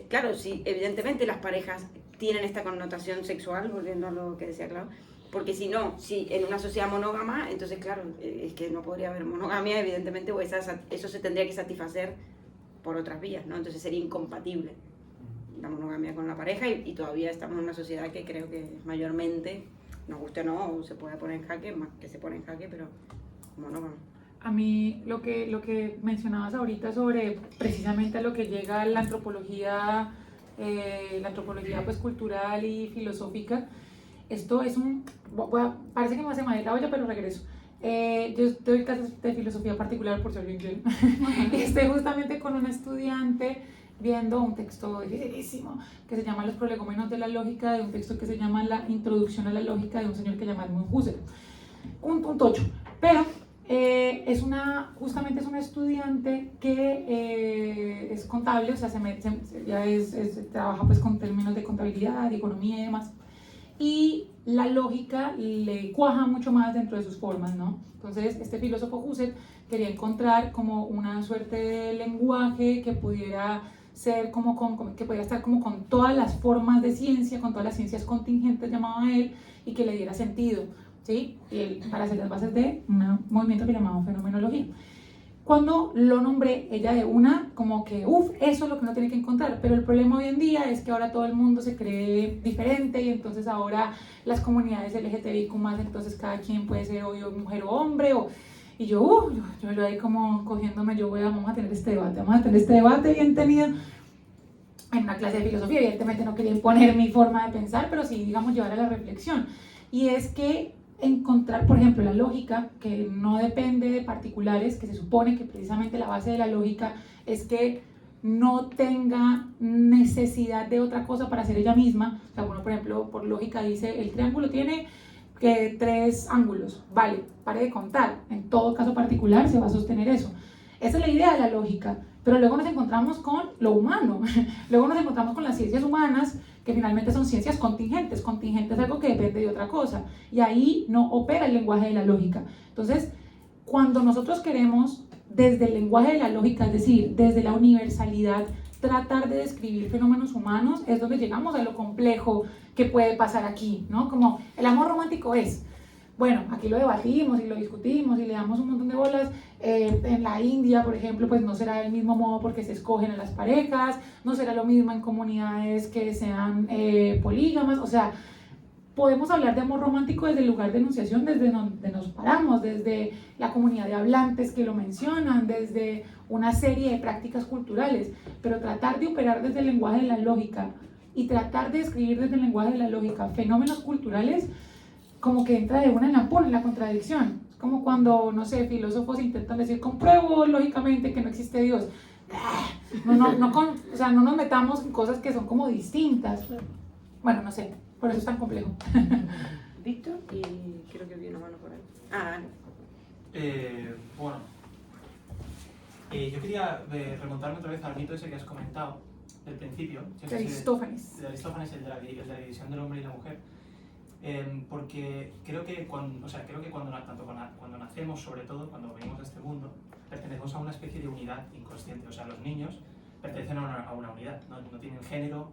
Speaker 2: claro, sí, evidentemente las parejas tienen esta connotación sexual, volviendo a lo que decía Clau, porque si no, si en una sociedad monógama, entonces claro, es que no podría haber monogamia, evidentemente, o eso se tendría que satisfacer por otras vías, ¿no? Entonces sería incompatible la monogamia con la pareja y todavía estamos en una sociedad que creo que mayormente, nos guste o no, se puede poner en jaque, más que se pone en jaque, pero monógama.
Speaker 1: A mí lo que mencionabas ahorita sobre precisamente a lo que llega la antropología pues cultural y filosófica, esto es parece que me hace mal la olla, pero regreso. Yo doy clases de filosofía particular por ser bien y estoy justamente con una estudiante viendo un texto dificilísimo que se llama Los prolegómenos de la lógica, de un texto que se llama La introducción a la lógica, de un señor que se llama Edmund Husserl. Un tocho, pero justamente es una estudiante que es contable, o sea, trabaja pues con términos de contabilidad, de economía y demás, y la lógica le cuaja mucho más dentro de sus formas, ¿no? Entonces, este filósofo Husserl quería encontrar como una suerte de lenguaje que pudiera ser que pudiera estar como con todas las formas de ciencia, con todas las ciencias contingentes, llamaba él, y que le diera sentido, ¿sí? Y él, para hacer las bases de un movimiento que llamaba fenomenología. Cuando lo nombré, ella de una, como que, eso es lo que uno tiene que encontrar, pero el problema hoy en día es que ahora todo el mundo se cree diferente y entonces ahora las comunidades LGTBIQ+, entonces cada quien puede ser hoy mujer o hombre, y yo lo ahí como cogiéndome, vamos a tener este debate bien tenido en una clase de filosofía. Evidentemente no quería imponer mi forma de pensar, pero sí, digamos, llevar a la reflexión, y es que encontrar, por ejemplo, la lógica, que no depende de particulares, que se supone que precisamente la base de la lógica es que no tenga necesidad de otra cosa para ser ella misma. O sea, uno, por ejemplo, por lógica dice, el triángulo tiene 3 ángulos, vale, pare de contar, en todo caso particular se va a sostener eso. Esa es la idea de la lógica, pero luego nos encontramos con lo humano, luego nos encontramos con las ciencias humanas, que finalmente son ciencias contingentes. Contingente es algo que depende de otra cosa, y ahí no opera el lenguaje de la lógica. Entonces, cuando nosotros queremos, desde el lenguaje de la lógica, es decir, desde la universalidad, tratar de describir fenómenos humanos, es donde llegamos a lo complejo que puede pasar aquí, ¿no? Como el amor romántico es, bueno, aquí lo debatimos y lo discutimos y le damos un montón de bolas. En la India, por ejemplo, pues no será del mismo modo porque se escogen a las parejas, no será lo mismo en comunidades que sean polígamas, o sea, podemos hablar de amor romántico desde el lugar de enunciación, desde donde nos paramos, desde la comunidad de hablantes que lo mencionan, desde una serie de prácticas culturales, pero tratar de operar desde el lenguaje de la lógica y tratar de escribir desde el lenguaje de la lógica fenómenos culturales, como que entra de una en la contradicción. Es como cuando, no sé, filósofos intentan decir, compruebo lógicamente que no existe Dios. No nos metamos en cosas que son como distintas. Bueno, no sé, por eso es tan complejo.
Speaker 2: Víctor, y creo que vi una mano por ahí.
Speaker 10: Bueno, yo quería remontarme otra vez al mito ese que has comentado del principio.
Speaker 1: De Aristófanes.
Speaker 10: De Aristófanes, el de la división del hombre y la mujer. Porque creo que cuando nacemos, sobre todo cuando venimos a este mundo, pertenecemos a una especie de unidad inconsciente. O sea, los niños pertenecen a una unidad, no tienen género,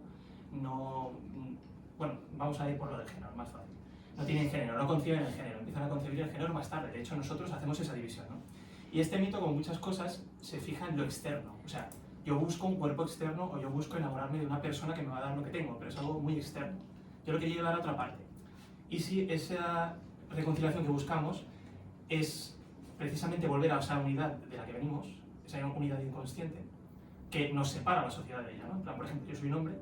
Speaker 10: bueno, vamos a ir por lo del género, más fácil. No tienen género, no conciben el género, empiezan a concebir el género más tarde. De hecho, nosotros hacemos esa división, ¿no? Y este mito, como muchas cosas, se fija en lo externo. O sea, yo busco un cuerpo externo o yo busco enamorarme de una persona que me va a dar lo que tengo, pero es algo muy externo. Yo lo quería llevar a otra parte. Y si esa reconciliación que buscamos es precisamente volver a esa unidad de la que venimos, esa unidad inconsciente que nos separa a la sociedad de ella, ¿no? En plan, por ejemplo, yo soy un hombre,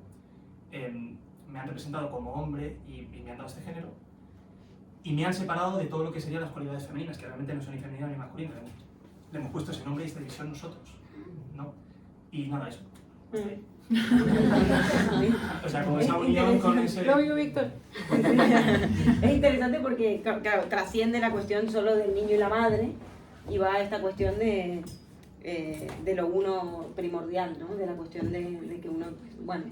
Speaker 10: me han representado como hombre y me han dado este género, y me han separado de todo lo que serían las cualidades femeninas, que realmente no son ni femeninas ni masculinas. Le hemos puesto ese nombre y esta división nosotros, ¿no? Y nada, eso. O sea, como esa unión con ese...
Speaker 1: Lo vivo, Víctor.
Speaker 2: Es interesante porque, claro, trasciende la cuestión solo del niño y la madre y va a esta cuestión de lo uno primordial, ¿no? De la cuestión de que uno, bueno,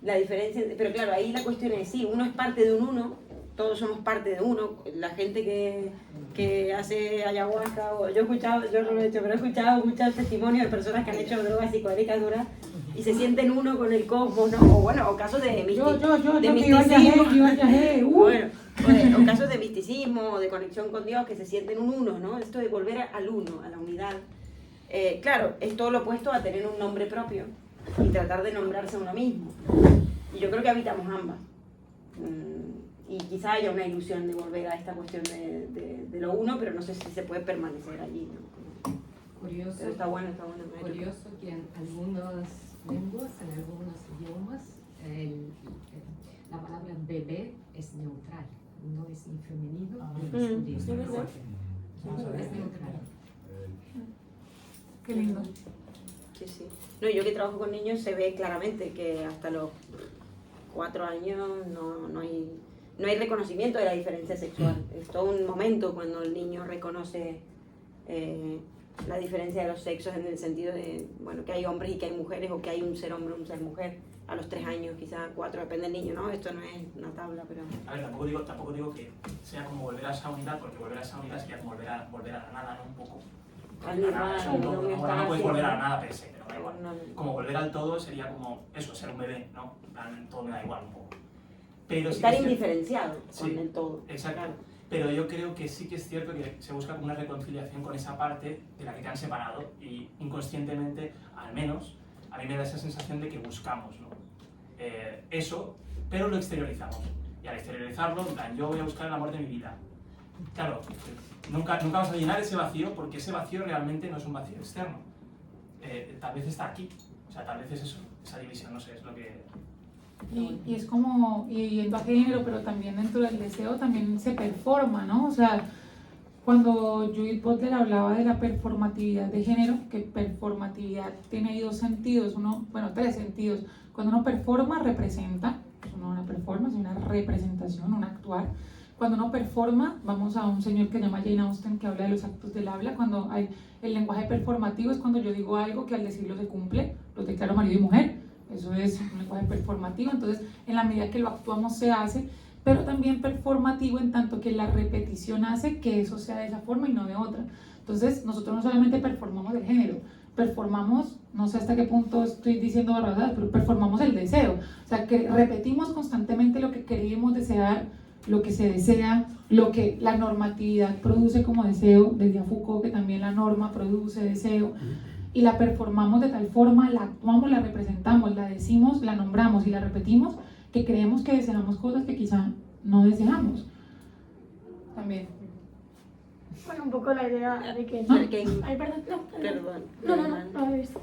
Speaker 2: la diferencia, pero claro, ahí la cuestión es, sí, uno es parte de un uno, todos somos parte de uno, la gente que hace ayahuasca, o yo he escuchado, yo no lo he hecho, pero he escuchado muchos testimonios de personas que han hecho drogas psicodélicas duras y se sienten uno con el cosmos, ¿no? O bueno, o casos de misticismo. Bueno, o casos de misticismo, o de conexión con Dios, que se sienten un uno, ¿no? Esto de volver al uno, a la unidad. Claro, es todo lo opuesto a tener un nombre propio y tratar de nombrarse a uno mismo. Y yo creo que habitamos ambas. Y quizá haya una ilusión de volver a esta cuestión de lo uno, pero no sé si se puede permanecer allí, ¿no?
Speaker 11: Curioso,
Speaker 2: pero está bueno.
Speaker 11: Curioso que en algunas lenguas, en algunos idiomas, la palabra bebé es neutral, no es ni femenino ni masculino.
Speaker 2: ¿Sí, verdad?
Speaker 11: Es neutral.
Speaker 1: Qué lindo.
Speaker 2: Sí. No, yo que trabajo con niños se ve claramente que hasta los 4 años no hay reconocimiento de la diferencia sexual. Es todo un momento cuando el niño reconoce la diferencia de los sexos en el sentido de, bueno, que hay hombres y que hay mujeres, o que hay un ser hombre y un ser mujer. A los 3 años, quizás 4, depende del niño, ¿no? Esto no es una tabla, pero...
Speaker 10: A ver, tampoco digo que sea como volver a esa unidad, porque volver a esa unidad sería como volver a la nada, ¿no? Un poco.
Speaker 2: Al nirvana,
Speaker 10: no puedes volver a la nada per se, pero da igual. Como volver al todo sería como eso, ser un bebé, ¿no? En plan, todo me da igual un poco. Pero
Speaker 2: estar
Speaker 10: sí
Speaker 2: indiferenciado con
Speaker 10: sí,
Speaker 2: el todo.
Speaker 10: Exacto. Claro. Pero yo creo que sí que es cierto que se busca como una reconciliación con esa parte de la que te han separado, y inconscientemente, al menos, a mí me da esa sensación de que buscamos, ¿no? Eso, pero lo exteriorizamos. Y al exteriorizarlo, en plan, yo voy a buscar el amor de mi vida. Claro, nunca vas a llenar ese vacío, porque ese vacío realmente no es un vacío externo. Tal vez está aquí. O sea, tal vez es eso, esa división, no sé, es lo que...
Speaker 1: Y es como, y yendo a género, pero también dentro del deseo también se performa, ¿no? O sea, cuando Judith Butler hablaba de la performatividad de género, que performatividad tiene 2 sentidos, 3 sentidos. Cuando uno performa, representa, es una performance, una representación, un actuar. Cuando uno performa, vamos a un señor que se llama Jane Austen, que habla de los actos del habla. Cuando hay el lenguaje performativo es cuando yo digo algo que al decirlo se cumple, lo declaro marido y mujer. Eso es un lenguaje performativo. Entonces, en la medida que lo actuamos se hace, pero también performativo en tanto que la repetición hace que eso sea de esa forma y no de otra. Entonces, nosotros no solamente performamos el género, performamos, no sé hasta qué punto estoy diciendo barbaridades, pero performamos el deseo. O sea, que repetimos constantemente lo que queremos desear, lo que se desea, lo que la normatividad produce como deseo, desde Foucault, que también la norma produce deseo, y la performamos de tal forma, la actuamos, la representamos, la decimos, la nombramos y la repetimos, que creemos que deseamos cosas que quizá no deseamos. También.
Speaker 8: Bueno, un poco la idea de que... Ay, perdón, no había visto.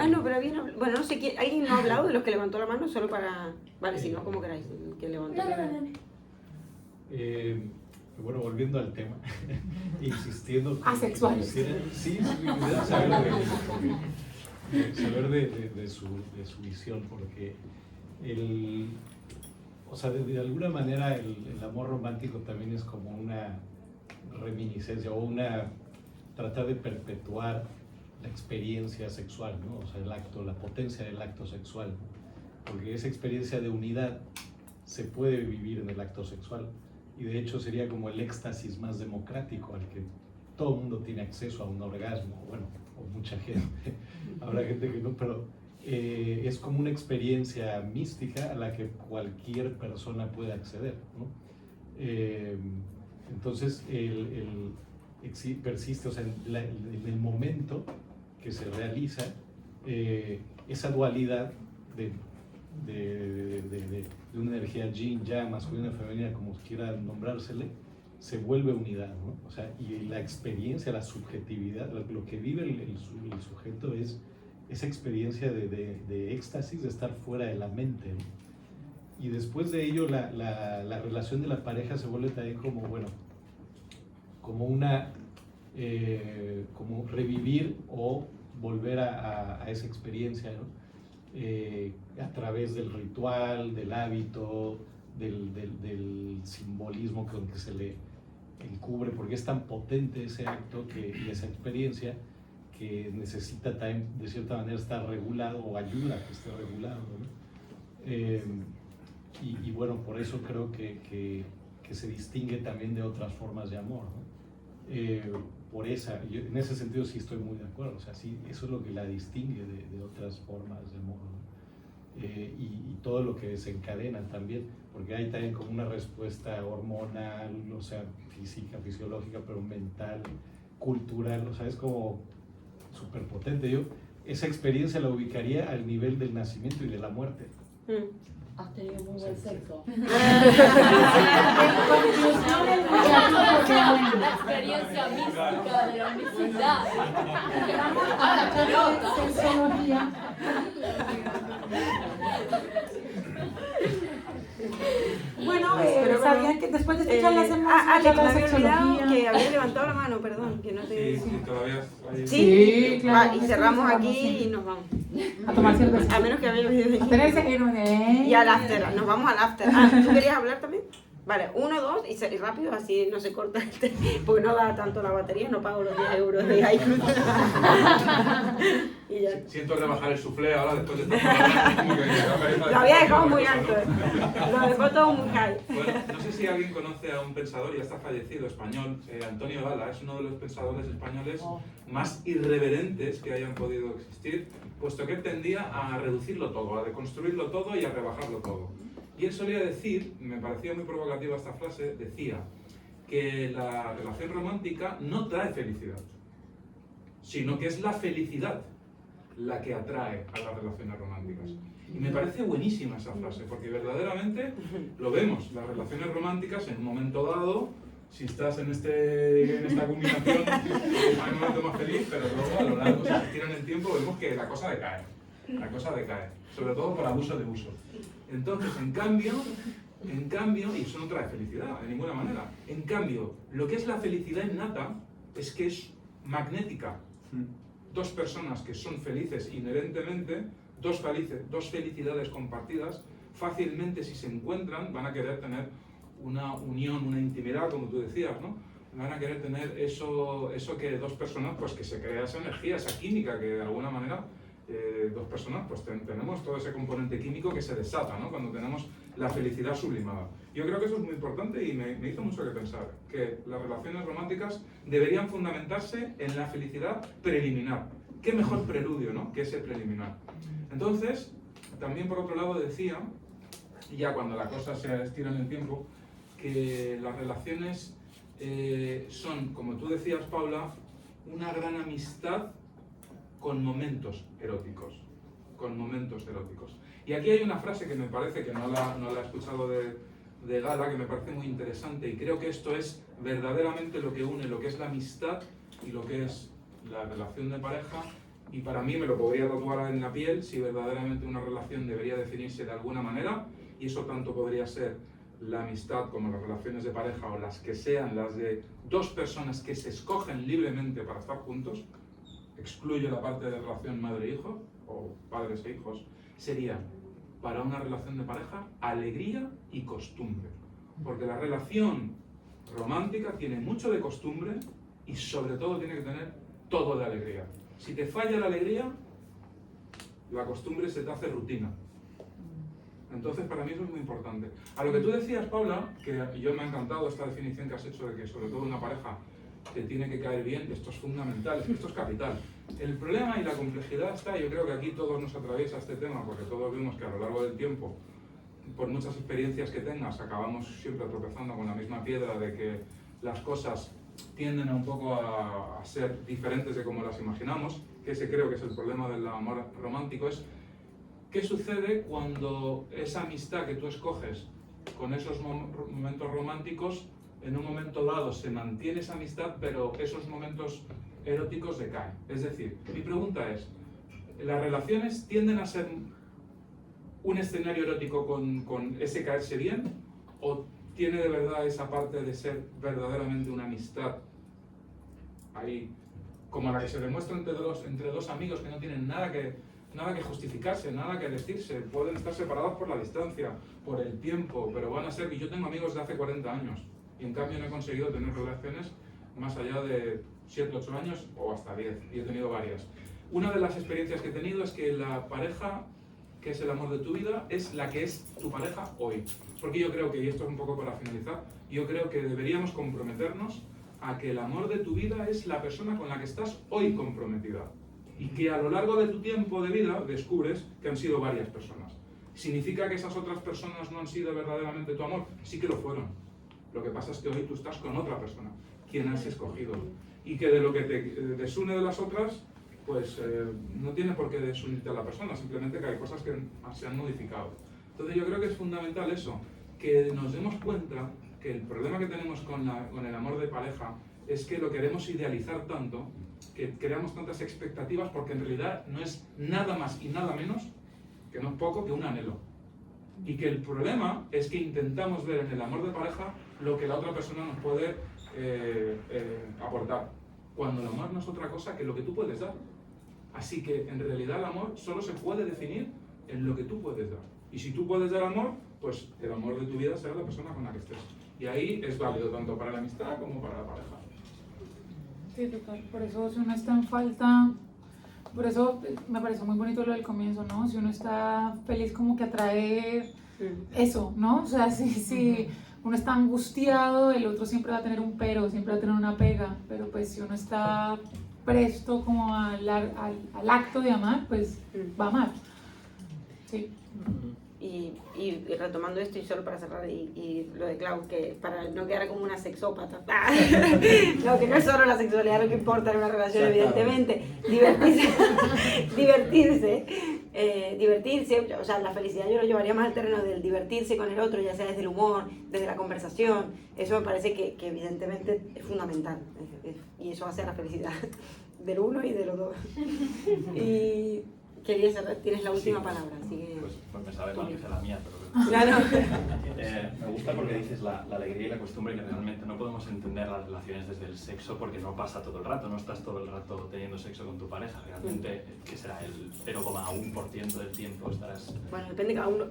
Speaker 2: No, pero había... Bueno, no sé, ¿alguien no ha hablado de los que levantó la mano? Solo para... Vale, si no, como queráis, el que levantó la mano.
Speaker 4: Bueno, volviendo al tema, insistiendo...
Speaker 1: Asexuales.
Speaker 4: Sí, saber de su visión, porque o sea, de alguna manera el amor romántico también es como una reminiscencia o tratar de perpetuar la experiencia sexual, ¿no? O sea, el acto, la potencia del acto sexual, porque esa experiencia de unidad se puede vivir en el acto sexual, y de hecho sería como el éxtasis más democrático al que todo el mundo tiene acceso a un orgasmo, bueno, o mucha gente, habrá gente que no, pero es como una experiencia mística a la que cualquier persona puede acceder, ¿no? Entonces, persiste, o sea, en el momento que se realiza esa dualidad de una energía yin, yang, masculina, femenina, como quiera nombrársele, se vuelve unidad, ¿no? O sea, y la experiencia, la subjetividad, lo que vive el sujeto es esa experiencia de éxtasis, de estar fuera de la mente, ¿no? Y después de ello la relación de la pareja se vuelve también como, bueno, como una, como revivir o volver a esa experiencia, ¿no? A través del ritual, del hábito, del simbolismo con que se le encubre, porque es tan potente ese acto y esa experiencia que necesita también de cierta manera estar regulado o ayuda a que esté regulado, ¿no? Y bueno, por eso creo que se distingue también de otras formas de amor, ¿no? Por en ese sentido sí estoy muy de acuerdo, o sea, sí, eso es lo que la distingue de otras formas de amor, ¿no? Y todo lo que desencadena también, porque hay también como una respuesta hormonal, o sea, física, fisiológica, pero mental, cultural, o sea, es como súper potente. Yo esa experiencia la ubicaría al nivel del nacimiento y de la muerte.
Speaker 6: Has tenido muy buen sexo. La experiencia mística de la unicidad.
Speaker 1: Bueno,
Speaker 2: Pero
Speaker 1: sabían que después de escuchar las
Speaker 2: que
Speaker 1: emociones,
Speaker 2: me
Speaker 1: la
Speaker 2: había olvidado
Speaker 1: sexología.
Speaker 2: que había levantado la mano, perdón, que no te...
Speaker 12: Sí, todavía hay...
Speaker 2: Sí,
Speaker 1: claro.
Speaker 2: y cerramos
Speaker 1: Cerramos,
Speaker 2: aquí
Speaker 1: sí.
Speaker 2: y nos vamos.
Speaker 1: A tomar cerveza.
Speaker 2: A menos que haya habido
Speaker 1: A tenerse en un...
Speaker 2: Y al after, nos vamos al after. ¿Tú querías hablar también? Vale, 1, 2 y rápido, así no se corta porque no da tanto la batería, no pago los 10 euros de iCloud. Y ya.
Speaker 12: Siento rebajar el soufflé ahora después de esta...
Speaker 2: Lo había dejado muy alto, lo dejó todo muy high.
Speaker 12: Bueno, no sé si alguien conoce a un pensador, ya está fallecido, español, Antonio Gala, es uno de los pensadores españoles más irreverentes que hayan podido existir, puesto que él tendía a reducirlo todo, a deconstruirlo todo y a rebajarlo todo. Y él solía decir, me parecía muy provocativa esta frase, decía que la relación romántica no trae felicidad, sino que es la felicidad la que atrae a las relaciones románticas. Y me parece buenísima esa frase, porque verdaderamente lo vemos, las relaciones románticas en un momento dado, si estás en esta combinación, hay un momento más feliz, pero luego a lo largo, si se estiran en el tiempo, vemos que la cosa decae, sobre todo por abuso de uso. Entonces, en cambio, y eso no trae felicidad de ninguna manera, en cambio, lo que es la felicidad innata es que es magnética. Dos personas que son felices inherentemente, dos felicidades compartidas, fácilmente si se encuentran van a querer tener una unión, una intimidad, como tú decías, ¿no? Van a querer tener eso que dos personas, pues que se crea esa energía, esa química, que de alguna manera dos personas, pues tenemos todo ese componente químico que se desata, ¿no? Cuando tenemos la felicidad sublimada. Yo creo que eso es muy importante y me hizo mucho que pensar, que las relaciones románticas deberían fundamentarse en la felicidad preliminar. ¿Qué mejor preludio, ¿no?, que ese preliminar? Entonces, también por otro lado decía, ya cuando la cosa se estira en el tiempo, que las relaciones son, como tú decías, Paula, una gran amistad con momentos eróticos. Y aquí hay una frase que me parece, que no la he escuchado de Gala, que me parece muy interesante, y creo que esto es verdaderamente lo que une lo que es la amistad y lo que es la relación de pareja, y para mí me lo podría tatuar en la piel si verdaderamente una relación debería definirse de alguna manera, y eso tanto podría ser la amistad como las relaciones de pareja, o las que sean las de dos personas que se escogen libremente para estar juntos. Excluyo la parte de relación madre-hijo o padres e hijos. Sería, para una relación de pareja, alegría y costumbre, porque la relación romántica tiene mucho de costumbre y sobre todo tiene que tener todo de alegría. Si te falla la alegría, la costumbre se te hace rutina. Entonces, para mí eso es muy importante. A lo que tú decías, Paula, que yo me ha encantado esta definición que has hecho de que sobre todo una pareja te tiene que caer bien, esto es fundamental, esto es capital. El problema y la complejidad está, yo creo que aquí todos nos atraviesa este tema, porque todos vemos que a lo largo del tiempo, por muchas experiencias que tengas, acabamos siempre tropezando con la misma piedra de que las cosas tienden un poco a ser diferentes de como las imaginamos, que ese creo que es el problema del amor romántico, es qué sucede cuando esa amistad que tú escoges con esos momentos románticos en un momento dado se mantiene esa amistad, pero esos momentos eróticos decaen. Es decir, mi pregunta es, ¿las relaciones tienden a ser un escenario erótico con ese caerse bien? ¿O tiene de verdad esa parte de ser verdaderamente una amistad ahí, como la que se demuestra entre dos amigos que no tienen nada que justificarse, nada que decirse, pueden estar separados por la distancia, por el tiempo, pero van a ser, y yo tengo amigos de hace 40 años, y en cambio no he conseguido tener relaciones más allá de 7, 8 años o hasta 10, y he tenido varias. Una de las experiencias que he tenido es que la pareja que es el amor de tu vida es la que es tu pareja hoy. Porque yo creo que, y esto es un poco para finalizar, yo creo que deberíamos comprometernos a que el amor de tu vida es la persona con la que estás hoy comprometida. Y que a lo largo de tu tiempo de vida descubres que han sido varias personas. ¿Significa que esas otras personas no han sido verdaderamente tu amor? Sí que lo fueron. Lo que pasa es que hoy tú estás con otra persona, quien has escogido. Y que de lo que te desune de las otras, pues no tiene por qué desunirte a la persona, simplemente que hay cosas que se han modificado. Entonces yo creo que es fundamental eso, que nos demos cuenta que el problema que tenemos con el amor de pareja es que lo queremos idealizar tanto, que creamos tantas expectativas, porque en realidad no es nada más y nada menos, que no es poco, que un anhelo. Y que el problema es que intentamos ver en el amor de pareja lo que la otra persona nos puede aportar, cuando el amor no es otra cosa que lo que tú puedes dar. Así que en realidad el amor solo se puede definir en lo que tú puedes dar. Y si tú puedes dar amor, pues el amor de tu vida será la persona con la que estés. Y ahí es válido tanto para la amistad como para la pareja.
Speaker 1: Sí, total. Por eso si uno está en falta, por eso me pareció muy bonito lo del comienzo, ¿no? Si uno está feliz, como que atrae eso, ¿no? O sea, si uno está angustiado, el otro siempre va a tener un pero, siempre va a tener una pega, pero pues si uno está presto como al acto de amar, pues va a amar. Sí.
Speaker 2: Y retomando esto, y solo para cerrar, y lo de Clau, que para no quedar como una sexópata, no, que no es solo la sexualidad lo que importa en una relación, evidentemente, divertirse, o sea, la felicidad yo lo llevaría más al terreno del divertirse con el otro, ya sea desde el humor, desde la conversación. Eso me parece que evidentemente es fundamental, y eso hace a la felicidad del uno y de los dos. Y quería cerrar, tienes la última palabra, así que...
Speaker 13: Pues me sabe mal que sea la mía, pero...
Speaker 2: Claro.
Speaker 13: Me gusta porque dices la alegría y la costumbre, que realmente no podemos entender las relaciones desde el sexo porque no pasa todo el rato, no estás todo el rato teniendo sexo con tu pareja. Realmente, ¿qué será? El 0,1% del tiempo estarás...
Speaker 2: Bueno, depende de cada uno.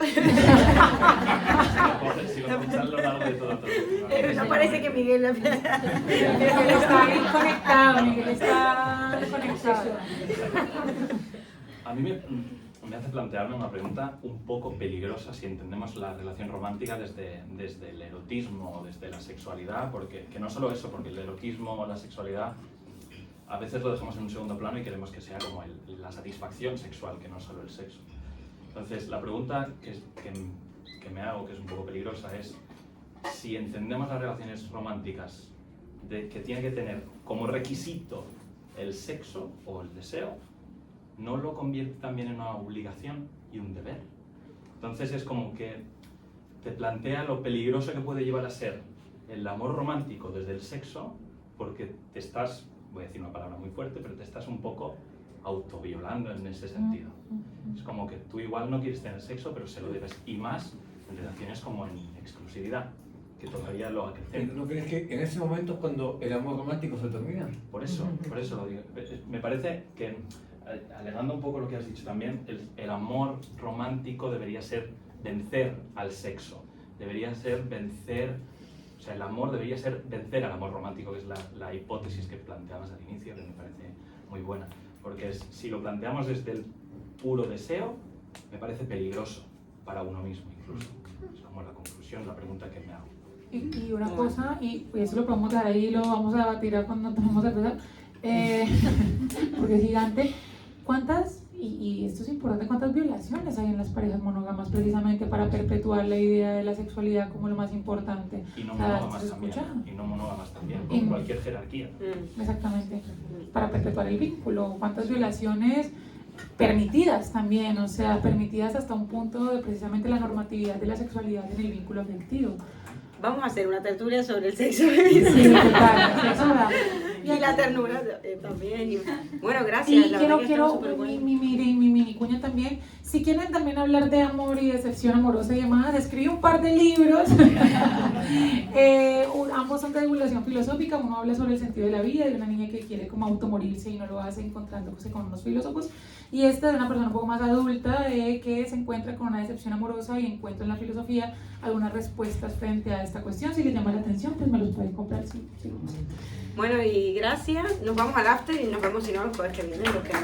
Speaker 13: Si lo pensás a lo largo de todo.
Speaker 2: No parece que Miguel...
Speaker 1: Miguel está bien conectado, Miguel está conectado.
Speaker 13: A mí me hace plantearme una pregunta un poco peligrosa si entendemos la relación romántica desde el erotismo o desde la sexualidad, porque que no solo eso, porque el erotismo o la sexualidad a veces lo dejamos en un segundo plano y queremos que sea como la satisfacción sexual, que no solo el sexo. Entonces, la pregunta que me hago, que es un poco peligrosa, es si entendemos las relaciones románticas que tiene que tener como requisito el sexo o el deseo, ¿no lo convierte también en una obligación y un deber? Entonces es como que te plantea lo peligroso que puede llevar a ser el amor romántico desde el sexo, porque te estás, voy a decir una palabra muy fuerte, pero te estás un poco autoviolando en ese sentido. Es como que tú igual no quieres tener sexo, pero se lo debes, y más en relaciones como en exclusividad, que todavía lo acrecenta.
Speaker 3: ¿No crees que en ese momento es cuando el amor romántico se termina?
Speaker 13: Por eso lo digo. Me parece que, alegando un poco lo que has dicho también, el amor romántico debería ser vencer al sexo, debería ser vencer, o sea, el amor debería ser vencer al amor romántico, que es la hipótesis que planteabas al inicio, que me parece muy buena, porque si lo planteamos desde el puro deseo, me parece peligroso para uno mismo incluso. Es como la conclusión, la pregunta que me hago.
Speaker 1: Y una cosa, y eso lo podemos dar ahí, lo vamos a debatir cuando tenemos que empezar, porque es gigante. ¿Cuántas, y esto es importante, cuántas violaciones hay en las parejas monógamas precisamente para perpetuar la idea de la sexualidad como lo más importante?
Speaker 13: Y no monógamas también, y no monógamas también, con cualquier jerarquía.
Speaker 1: Exactamente, para perpetuar el vínculo. ¿Cuántas violaciones permitidas también? O sea, permitidas hasta un punto de precisamente la normatividad de la sexualidad en el vínculo afectivo.
Speaker 2: Vamos a hacer una tertulia sobre el sexo.
Speaker 1: Sí, total, sexo oral.
Speaker 2: Y la ternura también. Bueno, gracias.
Speaker 1: Y
Speaker 2: la verdad que
Speaker 1: quiero
Speaker 2: estuvo superbueno.
Speaker 1: mi mini cuña también. Si quieren también hablar de amor y decepción amorosa y demás, escribí un par de libros. Ambos son de divulgación filosófica. Uno habla sobre el sentido de la vida, de una niña que quiere como automorirse y no lo hace encontrándose con unos filósofos. Y este de una persona un poco más adulta que se encuentra con una decepción amorosa y encuentra en la filosofía algunas respuestas frente a esta cuestión. Si les llama la atención, pues me los pueden comprar. Sí.
Speaker 2: Bueno, y gracias. Nos vamos al after y nos vemos si no el jueves que viene. Los que no.